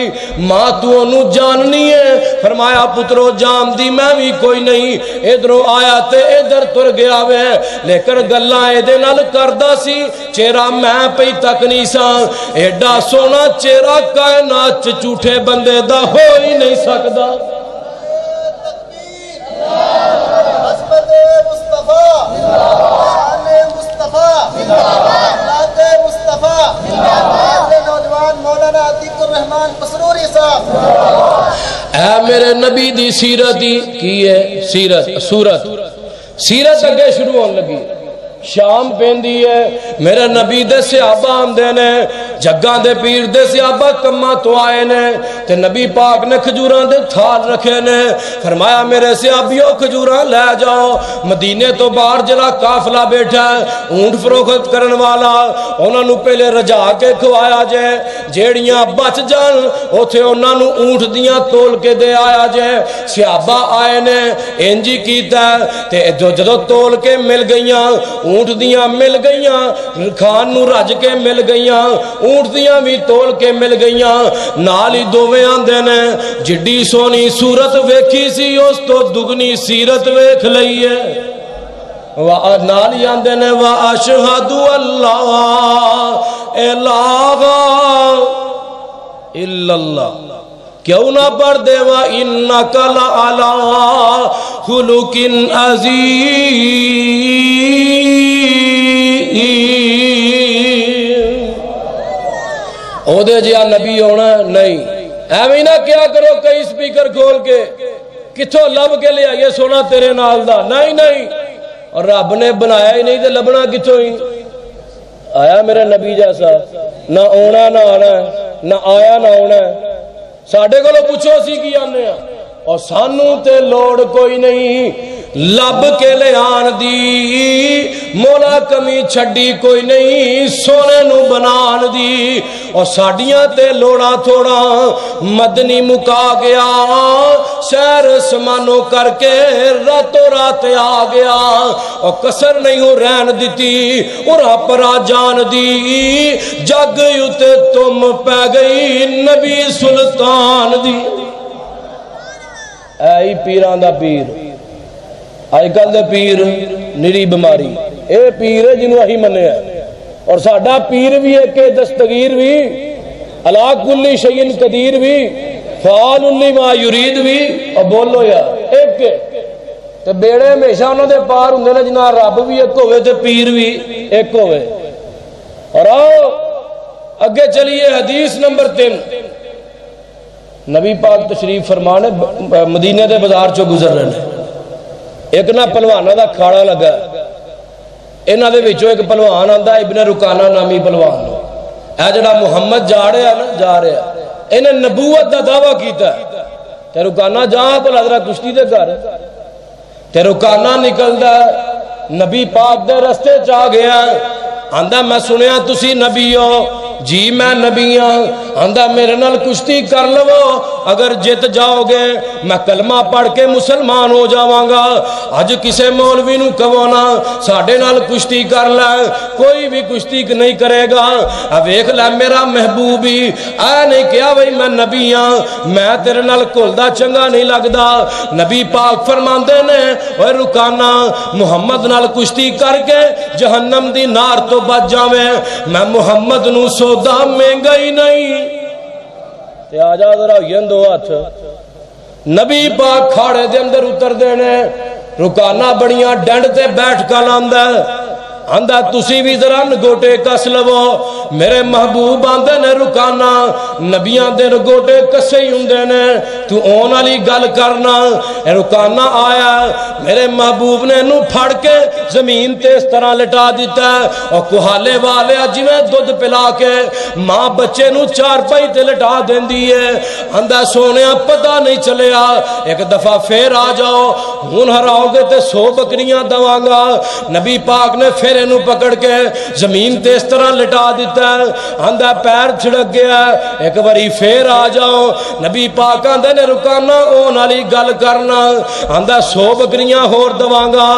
S4: ماں تو انو جاننی ہے, فرمایا پترو جان دی میں بھی کوئی نہیں. ادھروں آیا تے ادھر تر گیا وے, لیکن گلاں ایدے نال کردہ سی, چہرہ میں پئی تک نہیں سا. ایڈا سونا چہرہ کائنات چوٹھے بندے دا ہو ہی نہیں سکدا.
S5: نوجوان مولا
S4: میرے نبی دی سیرت ہی کی ہے سیرت اگے شروع ہونے لگی شام پیندی ہے میرے نبی دے صحابہ آمدے نے جگاں دے پیر دے صحابہ کماں تو آئے نے تے نبی پاک نے کھجوراں دے تھال رکھے نے فرمایا میرے صحابیوں کھجوراں لے جاؤ مدینے تو باہر جڑا قافلہ بیٹھا ہے اونٹ فروخت کرن والا انہاں نو پہلے رجا کے کھوایا جے جیڑیاں بچ جان اوتھے انہاں نو اونٹ دیاں تول کے دے آیا جے صحابہ آئے نے انجی کیتا تے جدوں تول کے مل گئیاں اونٹ دیاں مل گئیاں خان نو رج کے مل گئیاں اونٹ دیاں بھی تول کے مل گئیاں نال ہی دوویں آندے نے جڈی سونی صورت ویکھی سی اس تو دگنی سیرت ویکھ لئی ہے نال ہی آندے نے واشہد اللہ الہ الا اللہ کیوں نہ پڑھ دے وَإِنَّكَ لَعَلَىٰ خُلُقٍ عَظِيمٍ او دے جیا نبی ہونا نہیں ایویں نہ کیا کرو کئی سپیکر کھول کے کتھوں لب کے لے آئیے سونا تیرے نال دا نہیں اور رب نے بنایا ہی نہیں تے لبنا کتھوں ہی آیا میرے نبی جیسا نہ اونا نہ آنا نہ آیا نہ ہونا ساڑھے کو لو پوچھو اسی کی آنے ہیں اور سانوں تے لوڑ کوئی نہیں لب کے لے آن دی مولا کمی چھڑی کوئی نہیں سونے نو بنان دی اور ساڑیاں تے لوڑا تھوڑا مدنی مکا گیا شہر سمانو کر کے راتوں رات آ گیا اور کسر نہیں ہو رہن دیتی اور اپرا جان دی جگ یوتے تم پہ گئی نبی سلطان دی اے پیران دا پیر آج کل دے پیر نری بیماری اے پیر ہے جنہوں ہی منے ہیں اور ساڑھا پیر بھی ہے کہ دستگیر بھی علا کلی شیئن قدیر بھی فعال لی ما یرید بھی اور بولو یا ایک کے تو بیڑے ہمیشہ انہوں دے پار ہوں نے جنہاں رب بھی ایک ہوئے تے پیر بھی ایک ہوئے اور آؤ اگے چلیے حدیث نمبر 3 نبی پاک تشریف فرمانے مدینے دے بازار چو گزر رہے ہیں ایک نا پلوانہ دا کھاڑا لگا انہاں دے وچوں ایک پلوان آندا ابن رکانہ نامی پلوان اے جڑا محمد جا رہا ہے انہیں نبوت دا دعویٰ کیتا ہے تے رکانہ جہاں پر حضرت کشتی دے گھر تے رکانہ نکلدا نبی پاک دے رستے چاہ گیا آندا میں سنیا تسی نبی ہو جی میں نبی ہاں آندا میرے نال کشتی کر لو اگر جت جاؤ گے میں کلمہ پڑھ کے مسلمان ہو جاواں گا اج کسے مولوی نو کہو نا ساڈے نال کشتی کر لے کوئی بھی کشتی نہیں کرے گا اب ویکھ لے میرا محبوب ہی اے نہیں کہا بھائی میں نبی ہاں میں تیرے نال کھلدا چنگا نہیں لگدا نبی پاک فرماندے نے اوے رکانا محمد نال کشتی کر کے جہنم دی نار تو بچ جاویں میں محمد نو سودا مہنگا ہی نہیں تے آجا ذرا ہوئین دو ہاتھ نبی پاک کھاڑے دے اندر اتر دینے رکانا بڑیاں ڈنڈ تے بیٹھ کا لاندہ آندہ تسی بھی ذرا نگوٹے کس لو میرے محبوب آندے نے رکانا نبیاں دے نگوٹے کسے ہی ہوندے نے تو اون علی گل کرنا رکانا آیا میرے محبوب نے نو پھڑ کے زمین تے اس طرح لٹا دیتا ہے اور کوہالے والے جی میں دودھ پلا کے ماں بچے نو چار پائی تے لٹا دین دیئے آندہ سونے پتہ نہیں چلیا ایک دفعہ پھر آ جاؤ ہون ہراؤ گے تے 100 بکریاں دوانگا نبی پاک نے پھر انہوں پکڑ کے زمین تے اس طرح لٹا دیتا ہے آندہ پیر چھڑک گیا ایک باری پھر آ جاؤ نبی پاک آندہ نے رکانا اون علی گل کرنا آندہ 100 بکریاں ہور دوانگا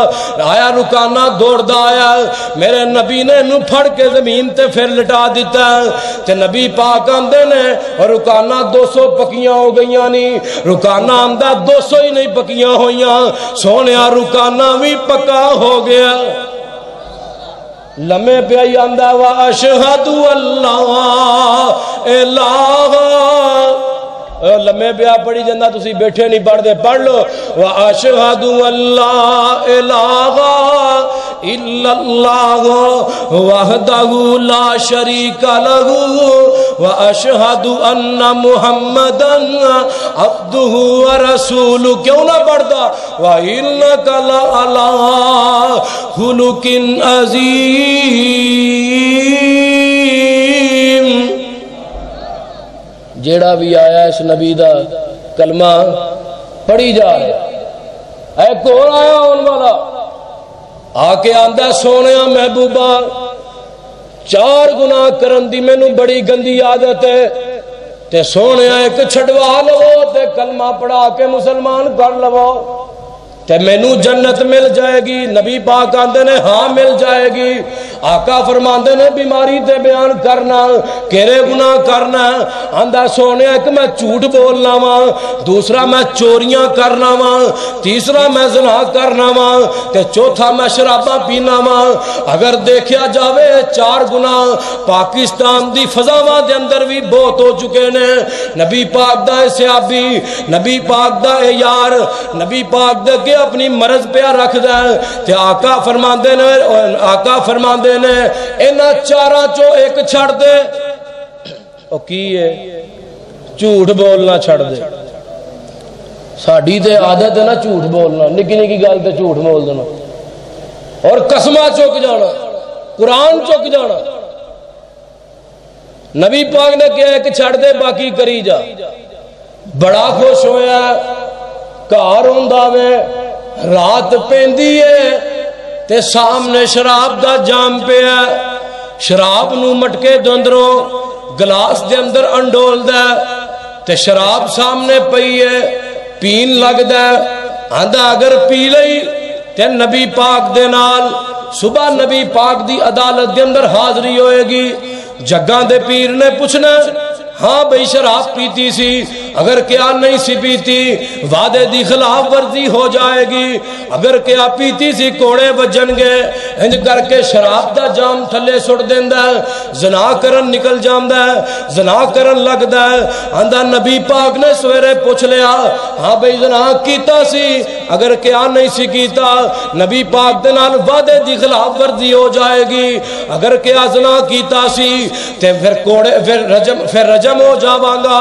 S4: آیا رکانا دوڑ دا آیا میرے نبی نے انہوں پھڑ کے زمین تے پھر لٹا دیتا ہے تے نبی پاک آندے نے اور رکانا 200 پکیاں ہو گئیاں نہیں رکانا آندہ 200 ہی نہیں پکیاں ہوئیاں سونیا رکانا بھی پکا ہو گیا لمحے پہ آئی آندہ وَأَشْهَدُ اللَّهَ الہ لمحے پہ آ پڑھی جندہ تسی بیٹھے نہیں پڑھ دے پڑھ لو وَأَشْهَدُ اللَّهَ الہ الا اللہ وحدہ لا شریک لہ واشہد ان محمدن عبدہ ورسولہ، کیوں نہ پڑھتا وَإِنَّكَ لَعَلَىٰ خُلُقٍ عَظِيمٍ۔ جیڑا بھی آیا اس نبی دا کلمہ پڑھی جا رہا، ایک اور آیا ان والا آ کے آندہ سونیا محبوبہ 4 گناہ کرن دی مینوں بڑی گندی عادت ہے، تے سونیا ایک چھڑوا لو تے کلمہ پڑھا کے مسلمان کر لو تے مینوں جنت مل جائے گی۔ نبی پاک آندے نے ہاں مل جائے گی۔ آقا فرماندے نے بیماری تے بیان کرنا، کیڑے گناہ کرنا؟ آندا سونے کہ میں جھوٹ بولنا وا، دوسرا میں چوریاں کرنا وا، تیسرا میں زنا کرنا وا، تے چوتھا میں شراباں پینا وا۔ اگر دیکھیا جاوے 4 گناہ پاکستان دی فضاواں دے اندر بھی بہت ہو چکے نے۔ نبی پاک دا صحابی، نبی پاک دا یار، نبی پاک دے کے اپنی مرض پہ رکھ دے تے آقا فرماندے نے انہاں 4 چو ایک چھڑ دے، او کی ہے؟ جھوٹ بولنا چھڑ دے۔ ساڈی تے عادت ہے نا جھوٹ بولنا، نکی نکی گل تے جھوٹ بول دینا اور قسمہ چک جانا، قرآن چک جانا۔ نبی پاک نے کہا ایک چھڑ دے باقی کری جا۔ بڑا خوش ہویا، گھر ہوندا وے، رات پیندی ہے تے سامنے شراب دا جام پیا، شراب نو مٹکے دے اندروں گلاس دے اندر انڈول دے تے شراب سامنے پئی ہے، پین لگ دے۔ آندا اگر پی لئی تے نبی پاک دے نال صبح نبی پاک دی عدالت دے اندر حاضری ہوئے گی۔ جگاں دے پیر نے پوچھنا ہاں بھئی شراب پیتی سی، اگر کیا نہیں سی پیتی وعدے دی خلاف ورزی ہو جائے گی، اگر کیا پیتی سی کوڑے بجن گے۔ انج کر کے شراب دا جام تھلے سڑ دیندہ ہے، زنا کرن نکل جاندہ ہے، زنا کرن لگ دا ہے۔ آندہ نبی پاک نے سویرے پوچھ لیا ہاں بھئی زنا کیتا سی، اگر کیا نہیں سی کیتا نبی پاک دے نال وعدے دی خلاف ورزی ہو جائے گی، اگر کیا زنا کیتا سی تے پھر کوڑے پھر رجم ہو جاوانگا،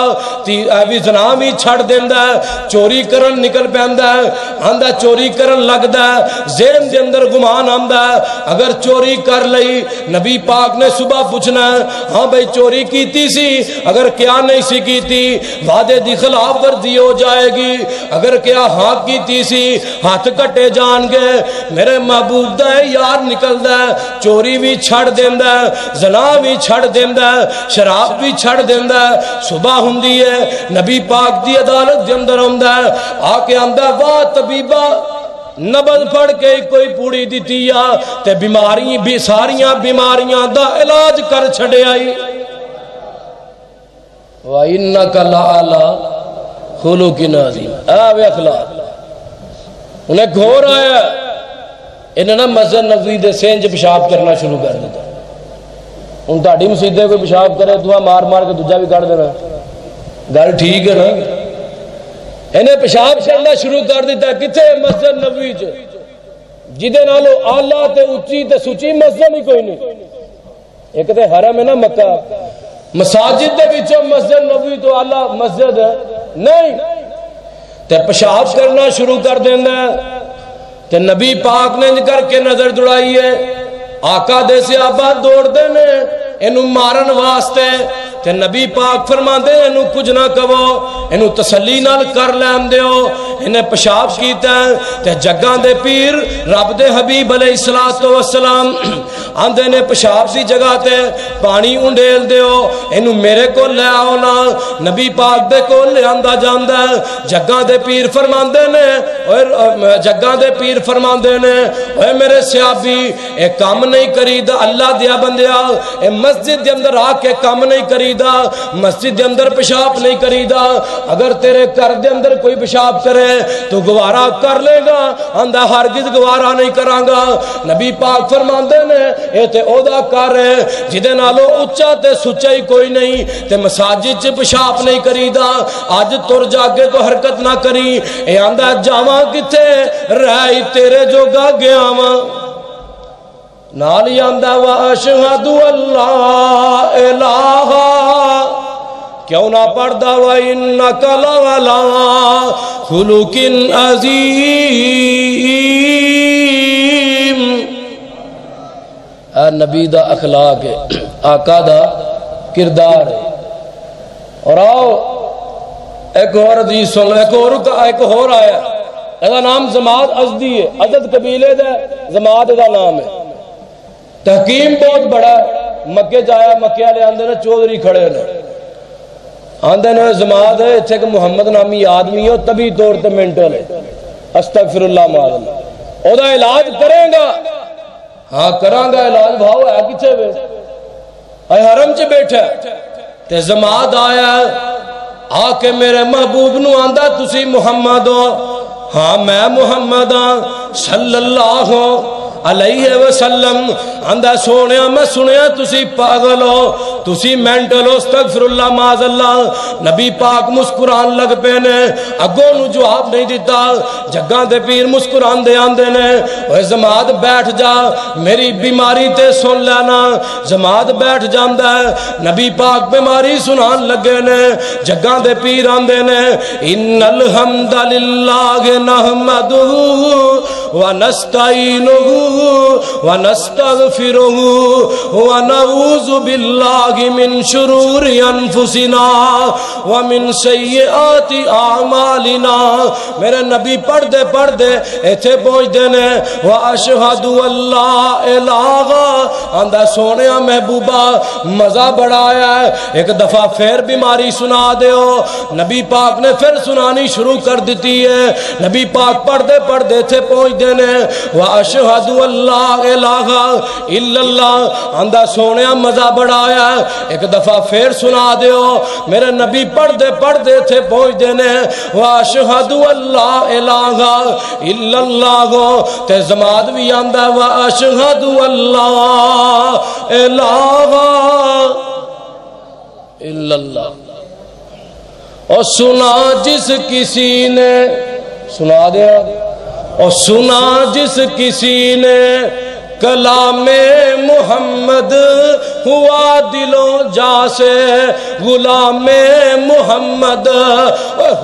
S4: ایوی زنا بھی چھڑ دیندہ ہے، چوری کرن نکل پیندہ ہے۔ آندہ چوری کرن لگ دا ہے، ذہن دے اندر گمان آندہ ہے اگر چوری کر لئی نبی پاک نے صبح پوچھنا ہے ہاں بھئی چوری کیتی سی، اگر کیا نہیں سی کیتی وعدے دی خلاف ورزی ہو جائے گی، اگر کیا ہاں کیتی سی ہاتھ کٹے جان گے۔ میرے محبوب دا یار نکل دا ہے، چوری بھی چھڑ دیندہ ہے، زنا بھی چھڑ دیندہ ہے، شراب بھی چھڑ دیندہ ہے۔ صبح ہوندی ہے نبی پاک دی عدالت دے اندر ہوندہ ہے، آکے آندہ واہ طبیبہ نبض پڑھ کے کوئی پوڑی دیتی یا تے بیماری بھی ساریاں بیماریاں دا علاج کر چھڑے آئی۔ وَإِنَّكَ لَعَلَىٰ خُلُقٍ عَظِيمٍ۔ آوے اخلاق انہیں گھور آیا، انہیں نا مسجد نبوی دے سینج پیشاب کرنا شروع کر دیتا۔ ان تاڑی مسیدے کوئی پیشاب کرے دعا مار مار کے دوجہ بھی کر دینا، گل ٹھیک ہے نا؟ انہیں پیشاب کرنا شروع کر دیتا ہے کتے مسجد نبوی چ، جدے نالو آلہ تے اچھی تے سچی مسجد ہی کوئی نہیں۔ ایک تے حرم ہے نا مکہ، مساجد دے وچوں مسجد نبوی تو آلہ مسجد ہے نہیں، تے پیشاب کرنا شروع کر دینا ہے۔ تے نبی پاک نے کر کے نظر دوڑائی ہے، آقا دے صحابہ دوڑ دینے انہوں مارن واسطے، تے نبی پاک فرما دے انہوں کچھ نہ کہو، انہوں تسلی نال کر لین دیو۔ انہیں پیشاب کیتا ہے تے جگاں دے پیر رب دے حبیب علیہ السلام آندے نے پیشاب دی جگہ تے پانی انڈیل دیو، انہوں میرے کو لے آؤ نا۔ نبی پاک دے کو لے آندہ جاندہ ہے، جگاں دے پیر فرما دے نے اے میرے صحابی اے کام نہیں کری دا، اللہ دیا بندیا اے مسجد دے اندر آ کے کام نہیں کری دا، مسجد دے اندر پیشاب نہیں کری دا، اگر تیرے گھر دے اندر کوئی پیشاب کرے تو گوارا کر لے گا، آندہ ہرگز گوارا نہیں کرانگا۔ نبی پاک فرماندے نے اے تے اودا کر ہے جدے نالو اچھا تے سچائی کوئی نہیں، تے مساجد چ پیشاب نہیں کری دا، آج تر جاگے تو حرکت نہ کری۔ اے آندہ جاواں کتے رہی تیرے جو گا گیا ماں نالی آندہ وَأَشْهَدُ أَن لَا إِلَٰهَ کیوں نہ پڑھدا وَإِنَّكَ لَعَلَىٰ خُلُقٍ عَظِيمٍ۔ اے نبی دا اخلاق ہے، آقا دا کردار ہے۔ اور آؤ ایک اور حدیث سن لو، ایک اور آیا، ایسا نام زماد ازدی ہے، ازد قبیلے دا زماد دا نام ہے، تحکیم بہت بڑا ہے۔ مکے جایا، مکے والے آندے نے چودھری کھڑے نے، آندے نے زماد ہے اتھے کہ محمد نامی آدمی ہو تبھی طور تے مینٹل ہے، استغفر اللہ معاذ، او دا علاج کریں گا؟ ہاں کراں گا علاج، بھاؤ ہے کچھے بے اے حرم چ بیٹھا تے زماد آیا آ کے میرے محبوب نو آندا تسی محمد ہو؟ ہاں میں محمد ہاں صلی اللہ علیہ وسلم۔ آندا سونیا میں سنیا تسی پاگل ہو، تسی مینٹل ہو، استغفر اللہ معاذ اللہ۔ نبی پاک مسکران لگ پے نے، اگوں نو جواب نہیں دیتا، جگاں دے پیر مسکران دے آندے نے اوے زماد بیٹھ جا میری بیماری تے سن لینا۔ زماد بیٹھ جاندا ہے، نبی پاک بیماری سنان لگے نے، جگاں دے پیر آندے نے ان الحمد للہ نحمدہ ونستعینہ ونستغفرہ ونعوذ باللہ من شرور انفسنا ومن سیئات اعمالنا۔ میرے نبی پڑھ دے ایتھے پہنچ دینے واشہد اللہ الہ، آندہ سونیا محبوبہ مزہ بڑھایا ہے، ایک دفعہ پھر بیماری سنا دے ہو۔ نبی پاک نے پھر سنانی شروع کر دیتی ہے، نبی پاک پڑھ دے ایتھے پہنچ دینے واشہد اللہ الہ الا اللہ، آندہ سونیا مزہ بڑھایا ہے، ایک دفعہ پھر سنا دے ہو۔ میرے نبی پڑھ دے ایتھے پہنچ دینے واشہد اللہ الہ الا اللہ، تے زماد بھی آندہ واشہد اللہ الہ الا اللہ۔ اور سنا جس کسی نے، سنا دیا، اور سنا جس کسی نے کلام محمد ہوا دلوں جا سے غلام محمد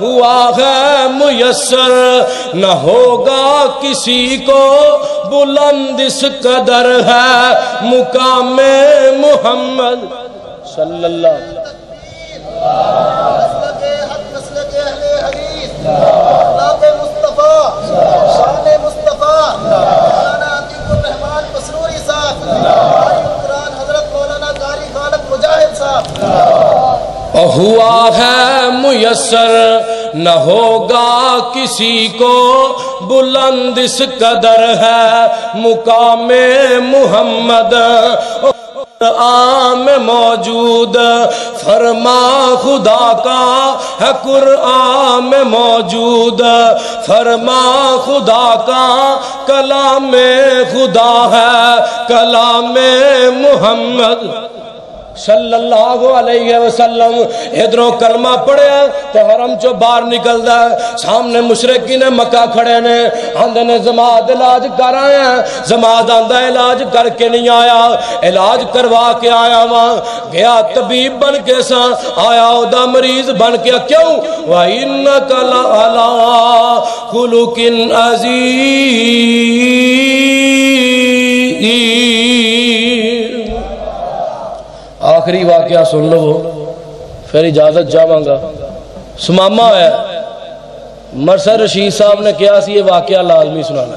S4: ہوا ہے میسر، نہ ہوگا کسی کو بلند اس قدر ہے مقام محمد صلی اللہ علیہ وسلم۔
S5: مسلک حق، مسلک اہل حدیث، اخلاق مصطفیٰ، شان مصطفیٰ، مولانا عتیق الرحمان پسروری صاحب، قاری قرآن حضرت مولانا قاری خالق مجاہد صاحب۔
S4: ہوا ہے میسر، نہ ہوگا کسی کو بلند اس قدر ہے مقام محمد۔ قرآن میں موجود فرما خدا کا ہے، قرآن میں موجود فرما خدا کا، کلام خدا ہے کلام محمد صلی اللہ علیہ وسلم۔ ادھروں کلمہ پڑھیا تو حرم چو باہر نکلدا ہے، سامنے مشرکین مکہ کھڑے نے، آندے نے زماد علاج کر آیا، زماد آندہ علاج کر کے نہیں آیا، علاج کروا کے آیا وہاں گیا، طبیب بن کے سا آیا، دا مریض بن کے، کیوں؟ وَإِنَّكَ لَعَلَىٰ خُلُقٍ عَظِيمٍ۔ آخری واقعہ سن لو پھر اجازت جاواں گا۔ سمامہ ہے، مرسل رشید صاحب نے کیا سی یہ واقعہ لازمی سنانا۔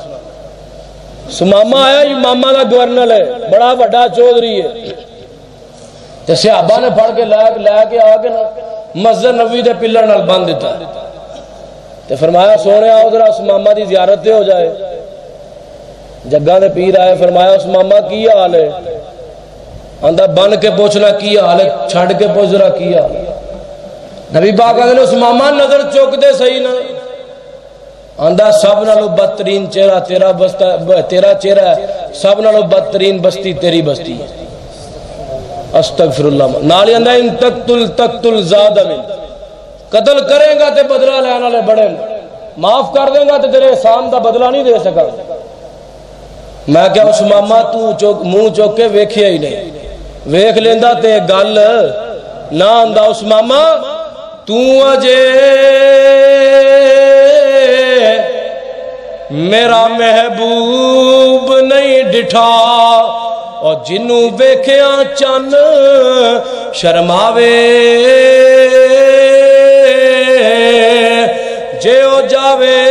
S4: سمامہ ہے امامہ کا گورنر ہے، بڑا بڑا چودھری ہے، تے صحابہ نے پڑھ کے لے کے آ کے مسجد نبوی دے پلر نال بند دیتا، تے فرمایا سونے آؤ ذرا سمامہ دی زیارت ہو جائے۔ جگہ دے پیر آئے، فرمایا سمامہ کی حال ہے؟ آندہ بن کے پوچھنا کی حال ہے، چھڑ کے پوچھ رہا کی حال ہے۔ نبی پاک آدھے نے سمامہ نظر چوک دے صحیح نہ، آندہ سب نالو بدترین چہرہ تیرا چہرہ ہے، سب نالو بدترین بستی تیری بستی ہے۔ استغفر اللہ، نالی اندہ ان تقتل زاد من، قتل کریں گا تے بدلہ لینا لے بڑے، معاف کر دیں گا تے تیرے احسان دا بدلہ نہیں دے سکا۔ میں کہا سمامہ تو منہ چوک کے ویکھیا ہی نہیں، ویکھ لیندہ تے گل نہ آندا اس ماما تو اجے میرا محبوب نہیں ڈٹھا اور جنوں ویکھیا چن شرماوے جے او جاوے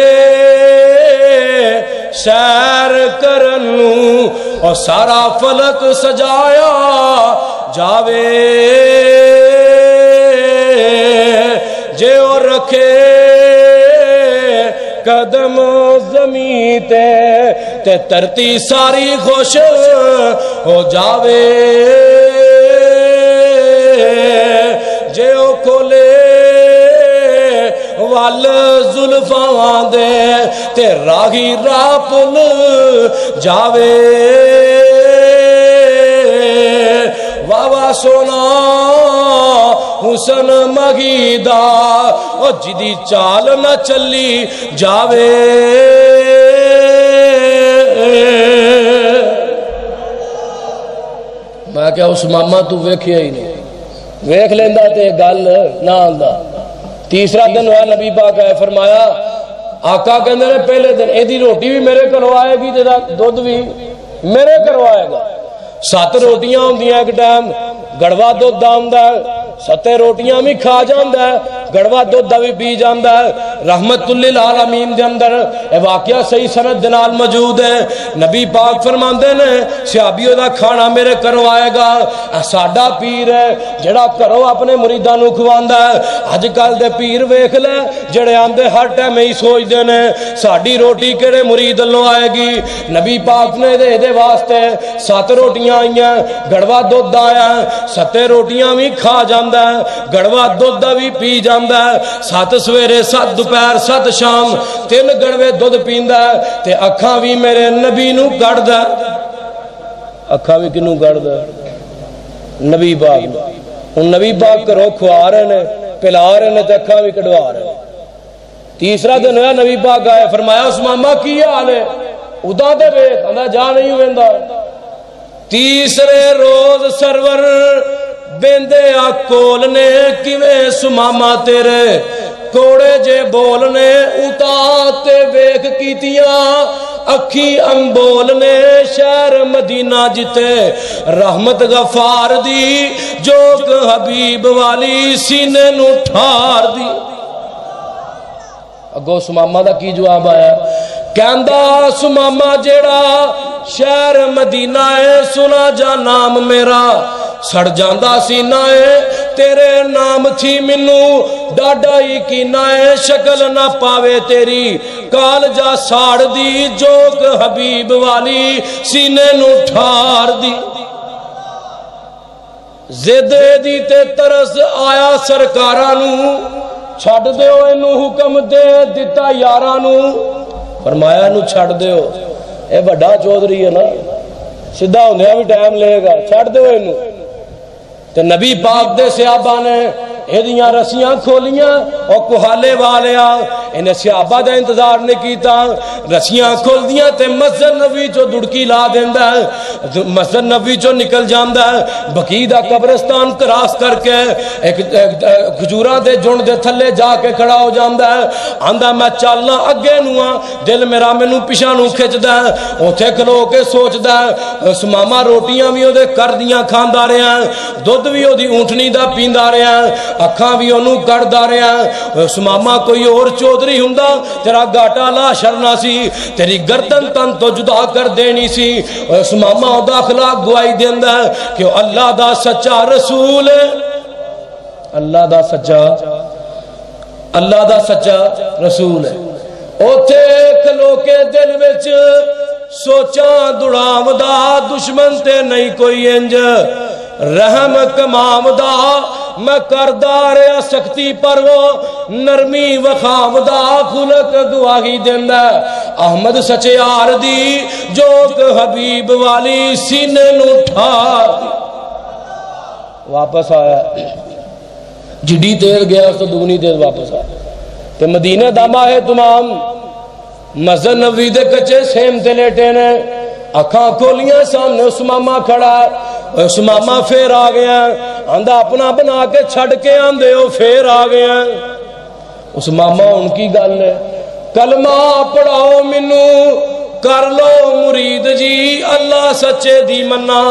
S4: سیر کرنوں اور سارا فلک سجایا جاوے جے او رکھے قدم زمین تے ترتی ساری خوش ہو جاوے جے او کھولے وال زلفاں دے تے راہی راہ پل جاوے واہ سونا حسن مغیدہ اور جدی چال نہ چلی جاوے میں کہا اس ماما تو ویکھیا ہی نہیں ویکھ لیندہ تے گل نہ آندہ تیسرا دن ہوا نبی پاک آئے فرمایا آقا کہندے نے پہلے دن ایدی روٹی بھی میرے کروائے گی تے دودھ بھی میرے کروائے گا 7 روٹیاں ہوندیاں ایک ٹائم گڑوا دودھ داؤندا ہے 7 روٹیاں بھی کھا جاندا ہے گڑوا دودھ بھی پی جاندا ہے رحمت للعالمین دے اندر اے واقعہ صحیح سند دے نال موجود ہے نبی پاک فرماندے نے صحابیوں دا کھانا میرے گھروں آئے گا ساڈا پیر ہے جڑا گھروں اپنے مریداں نوں کھواندا ہے اج کل دے پیر ویکھ لے جڑے آندے ہر ٹائم ہی سوچدے نے ساڈی روٹی کہڑے مرید لوں آئے گی نبی پاک نے دے واسطے 7 روٹیاں آئیاں گڑوا دودھ آیا 7 روٹیاں بھی کھا جاندا ہے گڑوا دودھ بھی پی جاندا ہے 7 سویرے 7 دوپہر 7 شام 3 گڑوے دودھ پیندا ہے تے اکھاں بھی میرے نبی نو کڑدا اکھاں بھی کنوں کڑدا نبی پاک ہن نبی پاک کرو کھوا رہے نے پلا رہے نے تے اکھاں بھی کڈوا رہے تیسرا دن ہوا نبی پاک آئے فرمایا اس ماما کی حال ہے ادا تے ویکھ آندا جا نہیں ویندا تیسرے روز سرور بیندے کول نے کیویں سماما تیرے کوڑے جے بولنے اتا تے ویکھ کیتیاں اکھی انبول نے شہر مدینہ جتے رحمت غفار دی جوک حبیب والی سینے نو ٹھار دی اگو سماما دا کی جواب آیا کہندا سماما جیڑا شہر مدینہ ہے سنا جا نام میرا سڑ جاندہ سینہ ہے تیرے نام تھی منو ڈاڈا ہی کینہ ہے شکل نہ پاوے تیری کال جا ساڑ دی جوک حبیب والی سینے نو ٹھار دی زدے دی تے ترس آیا سرکارانو چھڑ دے ہو انو حکم دے دیتا یارانو فرمایا نو چھڑ دے ہو اے بڑا چودھری ہے نا سدھا ہوندیا بھی ٹائم لے گا چھڑ دے ہو انو تے نبی پاک دے صحابہ نے ایدیاں رسیاں کھولیاں اور کوہالے والیا انہیں صحابہ دا انتظار نے کیتا رسیاں کھول دیاں تے مسجد نبی جو دڑکی لا دیندہ ہے مسجد نبی جو نکل جاندہ ہے بقیدہ قبرستان کراس کر کے ایک کھجورہ دے جن دے تھلے جا کے کھڑا ہو جاندہ ہے آندہ میں چالنا اگے نوا دل میرا میں پشانوں کھچ دا ہے اوتھے کھلو کے سوچ دا ہے سماما روٹیاں بھی ہو دے کر دیاں کھاندہ رہے ہیں دودھ بھی ہو دی اونٹنی دا پیندہ رہے ہیں اکھاں بھی انہوں کڑ دارے ہیں سماما کوئی اور چودری ہندہ تیرا گاٹا لا شرنا سی تیری گردن تن تو جدا کر دینی سی سماما داخلہ گوائی دیندہ ہے کہ اللہ دا سچا رسول ہے اللہ دا سچا رسول ہے اوتھے کھلو کے دل وچ سوچاں دڑام دا دشمن تے نہیں کوئی انج رحم کمام دا میں کردار یا سختی پر وہ نرمی وخام دا خلق گواہی دیندہ احمد سچے آردی جوک حبیب والی سینے نو ٹھار واپس آیا جڈی تیز گیا اس تو دگنی تیز واپس آیا کہ مدینہ داما ہے تمام مسجد نبوی دے کچے سیم تے لیٹے نے اکھاں کھولیاں سامنے اس ماما کھڑا اسمامہ پھر آ گیا آندہ اپنا بنا کے چھڑ کے آندے ہو پھر آ گیا اسمامہ ان کی گل ہے کلمہ پڑھاؤ منو کر لو مرید جی اللہ سچے دی منا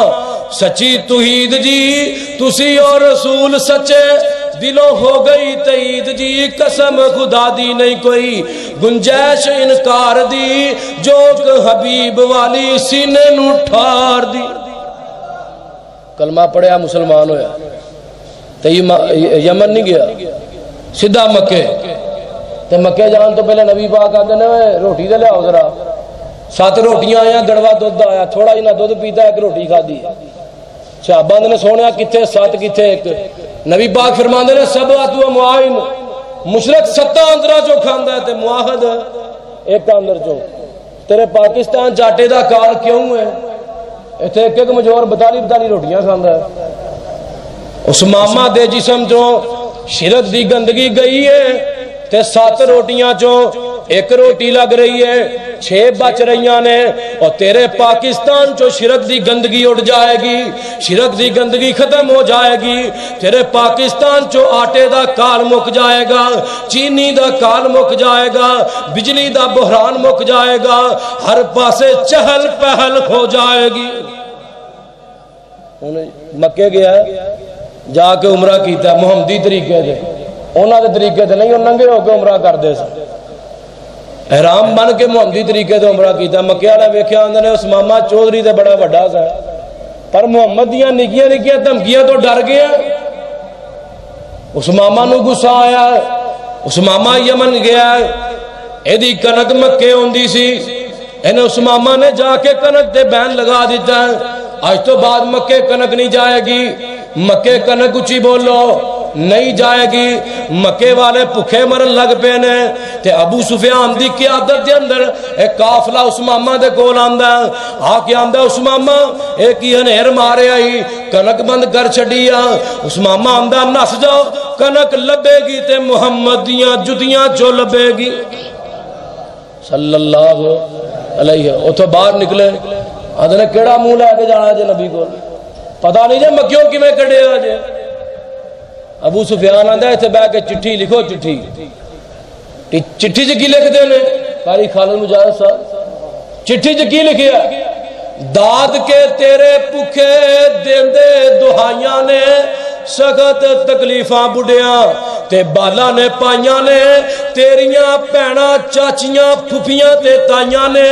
S4: سچی توحید جی تسی اور رسول سچے دلوں ہو گئی تئید جی قسم خدا دی نہیں کوئی گنجائش انکار دی جو کہ حبیب والی سینے نو ٹھار دی کلمہ پڑھیا مسلمان ہویا تو یمن نہیں گیا سیدھا مکے تو مکے جان تو پہلے نبی پاک آتے نے روٹی دے لے آؤ ذرا 7 روٹیاں آیا گڑوا دودھ آیا تھوڑا ہی نہ دودھ پیتا ایک روٹی کھا دی صحابہ نے سونے کتھے 7 کتھے ایک نبی پاک فرماندے نے سب اتو معاہن مشرک 7 اندرا جو کھاندا ہے تے معاہد ایک اندر جو تیرے پاکستان چاٹے دا کال کیوں ہے ایتھے ایک مجور 42 روٹیاں کھاندا ہے اس ماما دے جسم چوں شرک دی گندگی گئی ہے تے 7 روٹیاں چوں ایک روٹی لگ رہی ہے 6 بچ رہیاں نے اور تیرے پاکستان چو شرک دی گندگی اڑ جائے گی شرک دی گندگی ختم ہو جائے گی تیرے پاکستان چو آٹے دا کال مک جائے گا چینی دا کال مک جائے گا بجلی دا بحران مک جائے گا ہر پاسے چہل پہل ہو جائے گی مکے گیا ہے جا کے عمرہ کیتا ہے محمدی طریقے دے انہاں دے طریقے دے نہیں ننگے ہو کے عمرہ کر دے سن احرام بن کے محمدی طریقے دے عمرہ کیتا مکے والا ویکھیا اندر نے اسمامہ چودھری تے بڑا بڑا سا پر محمد دیاں نکیاں نکیاں دھمکیاں تو ڈر گیا اسمامہ نو غصہ آیا اسمامہ یمن گیا ایدی کنک مکے ہوندی سی اینے اسمامہ نے جا کے کنک تے بین لگا دیتا ہے آج تو بعد مکے کنک نہیں جائے گی مکے کنک اچھی بولو نہیں جائے گی مکے والے پکھے مرن لگ پینے تے ابو سفیان دی قیادت دے اندر ایک قافلہ اسمامہ دے کول آندا آکے آندا اسمامہ ایک ہی ہنیر مارے آئی کنک بند کر چھڑیا اسمامہ آندا نس جاؤ کنک لبے گی تے محمد دیاں جدیاں چو لبے گی صلی اللہ علیہ او تو باہر نکلے آدھے نے کیڑا منہ لے کے جانا جے نبی کو پتہ نہیں جے مکیوں کی میں کڑے آ جے ابو سفیان آندہ ہے بے کے چٹھی لکھو چٹھی چٹھی جی کی لکھ دینے قاری خالد مجاہد صاحب چٹھی جی کی لکھیا داد کے تیرے پکھے دیندے دہائیاں نے سخت تکلیفاں بڑھیاں تے بالا نے پائیاں نے تیریاں پینا چاچیاں پھپیاں تے تائیاں نے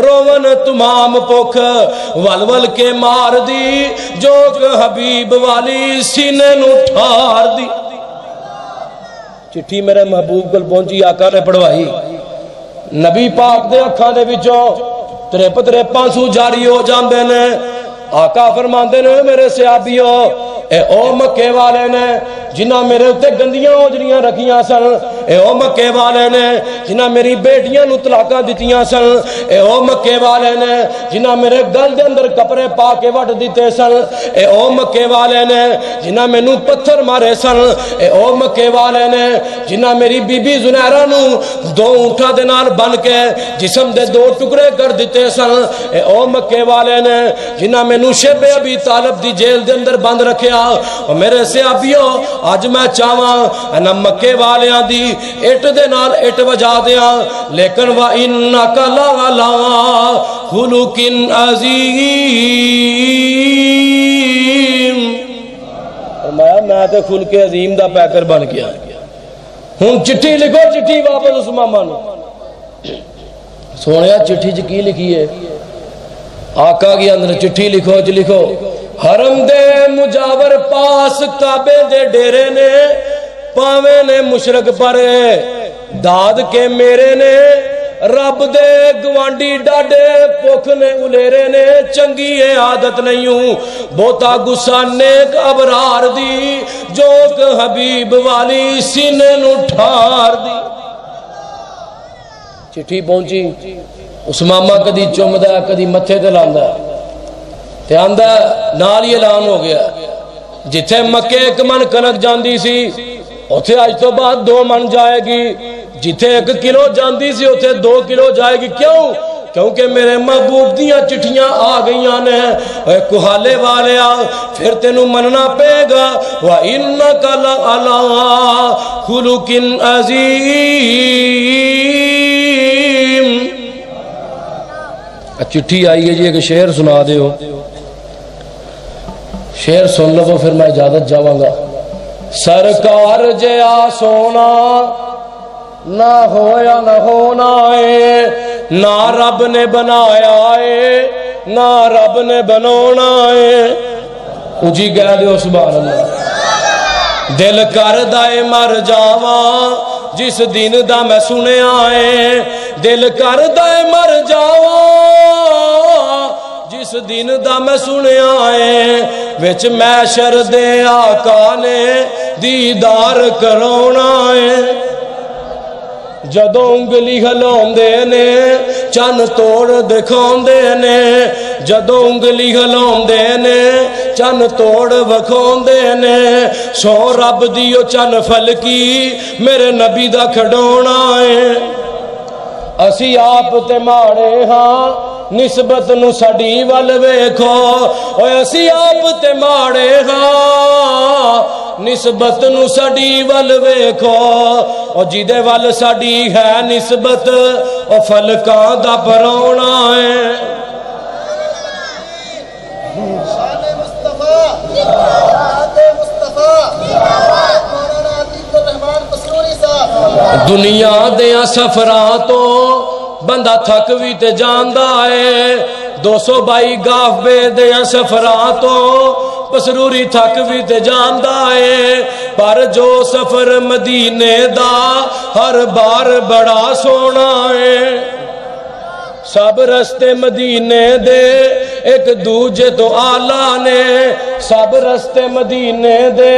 S4: روون تمام پوکھ ول کے مار دی جو کہ حبیب والی سینے نو ٹھار دی چٹھی میرے محبوب کل پہنچی آقا نے پڑھوائی نبی پاک دے اکھاں دے وچوں ترے پانسو جاری ہو جاندے نے آقا فرماندے نے میرے صحابیوں اے او مکے والے نے جنہ میرے اتے گندیاں اوجریاں رکھیاں سن اے او مکے والے نے جنہ میری بیٹیاں نو طلاقاں دتیاں سن اے او مکے والے نے جنہ میرے گل دے اندر کپڑے پا کے وٹ دیتے سن اے او مکے والے نے جنہ مینوں پتھر مارے سن اے او مکے والے نے جنہ میری بی بی زنیرہ نو 2 اونٹاں دے نال بن کے جسم دے 2 ٹکڑے کر دیتے سن اے او مکے والے نے جنہ مینوں شیب ابی طالب دی جیل دے اندر بند رکھیا اور میرے صحابیوں آج میں چاہواں انا مکے والیاں دی اٹ دے نال اٹ وجا دیاں لیکن وَإِنَّكَ لَعَلَىٰ خُلُقٍ عَظِيمٍ فرمایا میں تے خلق عظیم دا پیکر بن گیا ہن چٹھی لکھو چٹھی واپس اس ماما نو سونیا چٹھی چ کی لکھی ہے آقا کی اندر چٹھی لکھو چ لکھو حرم دے مجاور پاس کعبے دے ڈیرے نے پاوے نے مشرق پر داد کے میرے نے رب دے گوانڈی ڈاڈے پوکھ نے الیرے نے چنگی ہے عادت نہیں ہوں بہتا غصہ نیک ابرار دی جو کہ حبیب والی سینے نو ٹھار دی چٹھی پہنچی اسمامہ کدی چمدہ کدی متھے تے لاندا تے آندا نال ہی اعلان ہو گیا جتھے مکے 1 من کنک جاندی سی اوتھے اج تو بعد 2 من جائے گی جتھے 1 کلو جاندی سی اوتھے 2 کلو جائے گی کیوں کیونکہ میرے محبوب دیاں چٹھیاں آ گئیاں نے اے کوہالے والے آ پھر تینوں مننا پے گا وَإِنَّكَ لَعَلَىٰ خُلُقٍ عَظِيمٍ چٹھی آئی ہے جی ایک شعر سنا دے ہو شعر سن لو پھر میں اجازت جاواں گا سرکار جیا سونا نہ ہویا نہ ہونا ہے نہ رب نے بنایا ہے نہ رب نے بنونا ہے اجی کہہ دیو سبحان اللہ دل کر دائے مر جاواں جس دن دا میں سنیا ہے دل کر دائے مر جاواں جس دن دا میں سنیا ہے وچ محشر دے آقا نے دیدار کرونا ہے جدوں انگلی ہلاؤندے نے چن توڑ دکھاؤندے نے جدوں انگلی ہلاؤندے نے چن توڑ وکھاؤندے نے سو رب دیو چن فلکی میرے نبی دا کھڈونا ہے اسی آپ تے ماڑے ہاں نسبت نو ساڈی ول ویکھو اوے اسی آپ تے ماڑے ہاں نسبت نو ساڈی ول ویکھو او جیدے ول ساڈی ہے نسبت او فلکاں دا پرونا ہے
S5: شان مصطفیٰ ذات مصطفیٰ مولانا عتیق الرحمان پسروری صاحب
S4: دنیا دیاں سفراں تو بندہ تھک بھی تے جاندا ہے 222 گاف بے دیاں سفراں تو پسروری تھک بھی تے جاندا ہے پر جو سفر مدینے دا ہر بار بڑا سونا ہے سب رستے مدینے دے ایک دوجے تو آلہ نے سب رستے مدینے دے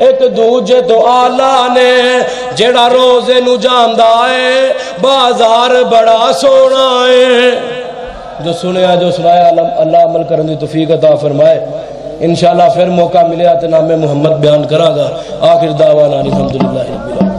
S4: ایک دوجے تو آلہ نے جڑا روزے نو جاندا ہے بازار بڑا سونا ہے جو سنیا جو سنایا اللہ عمل کرنے دی توفیق عطا فرمائے انشاءاللہ پھر موقع ملے تو نام محمد بیان کرا گا آخر دعوانا الحمدللہ رب العالمین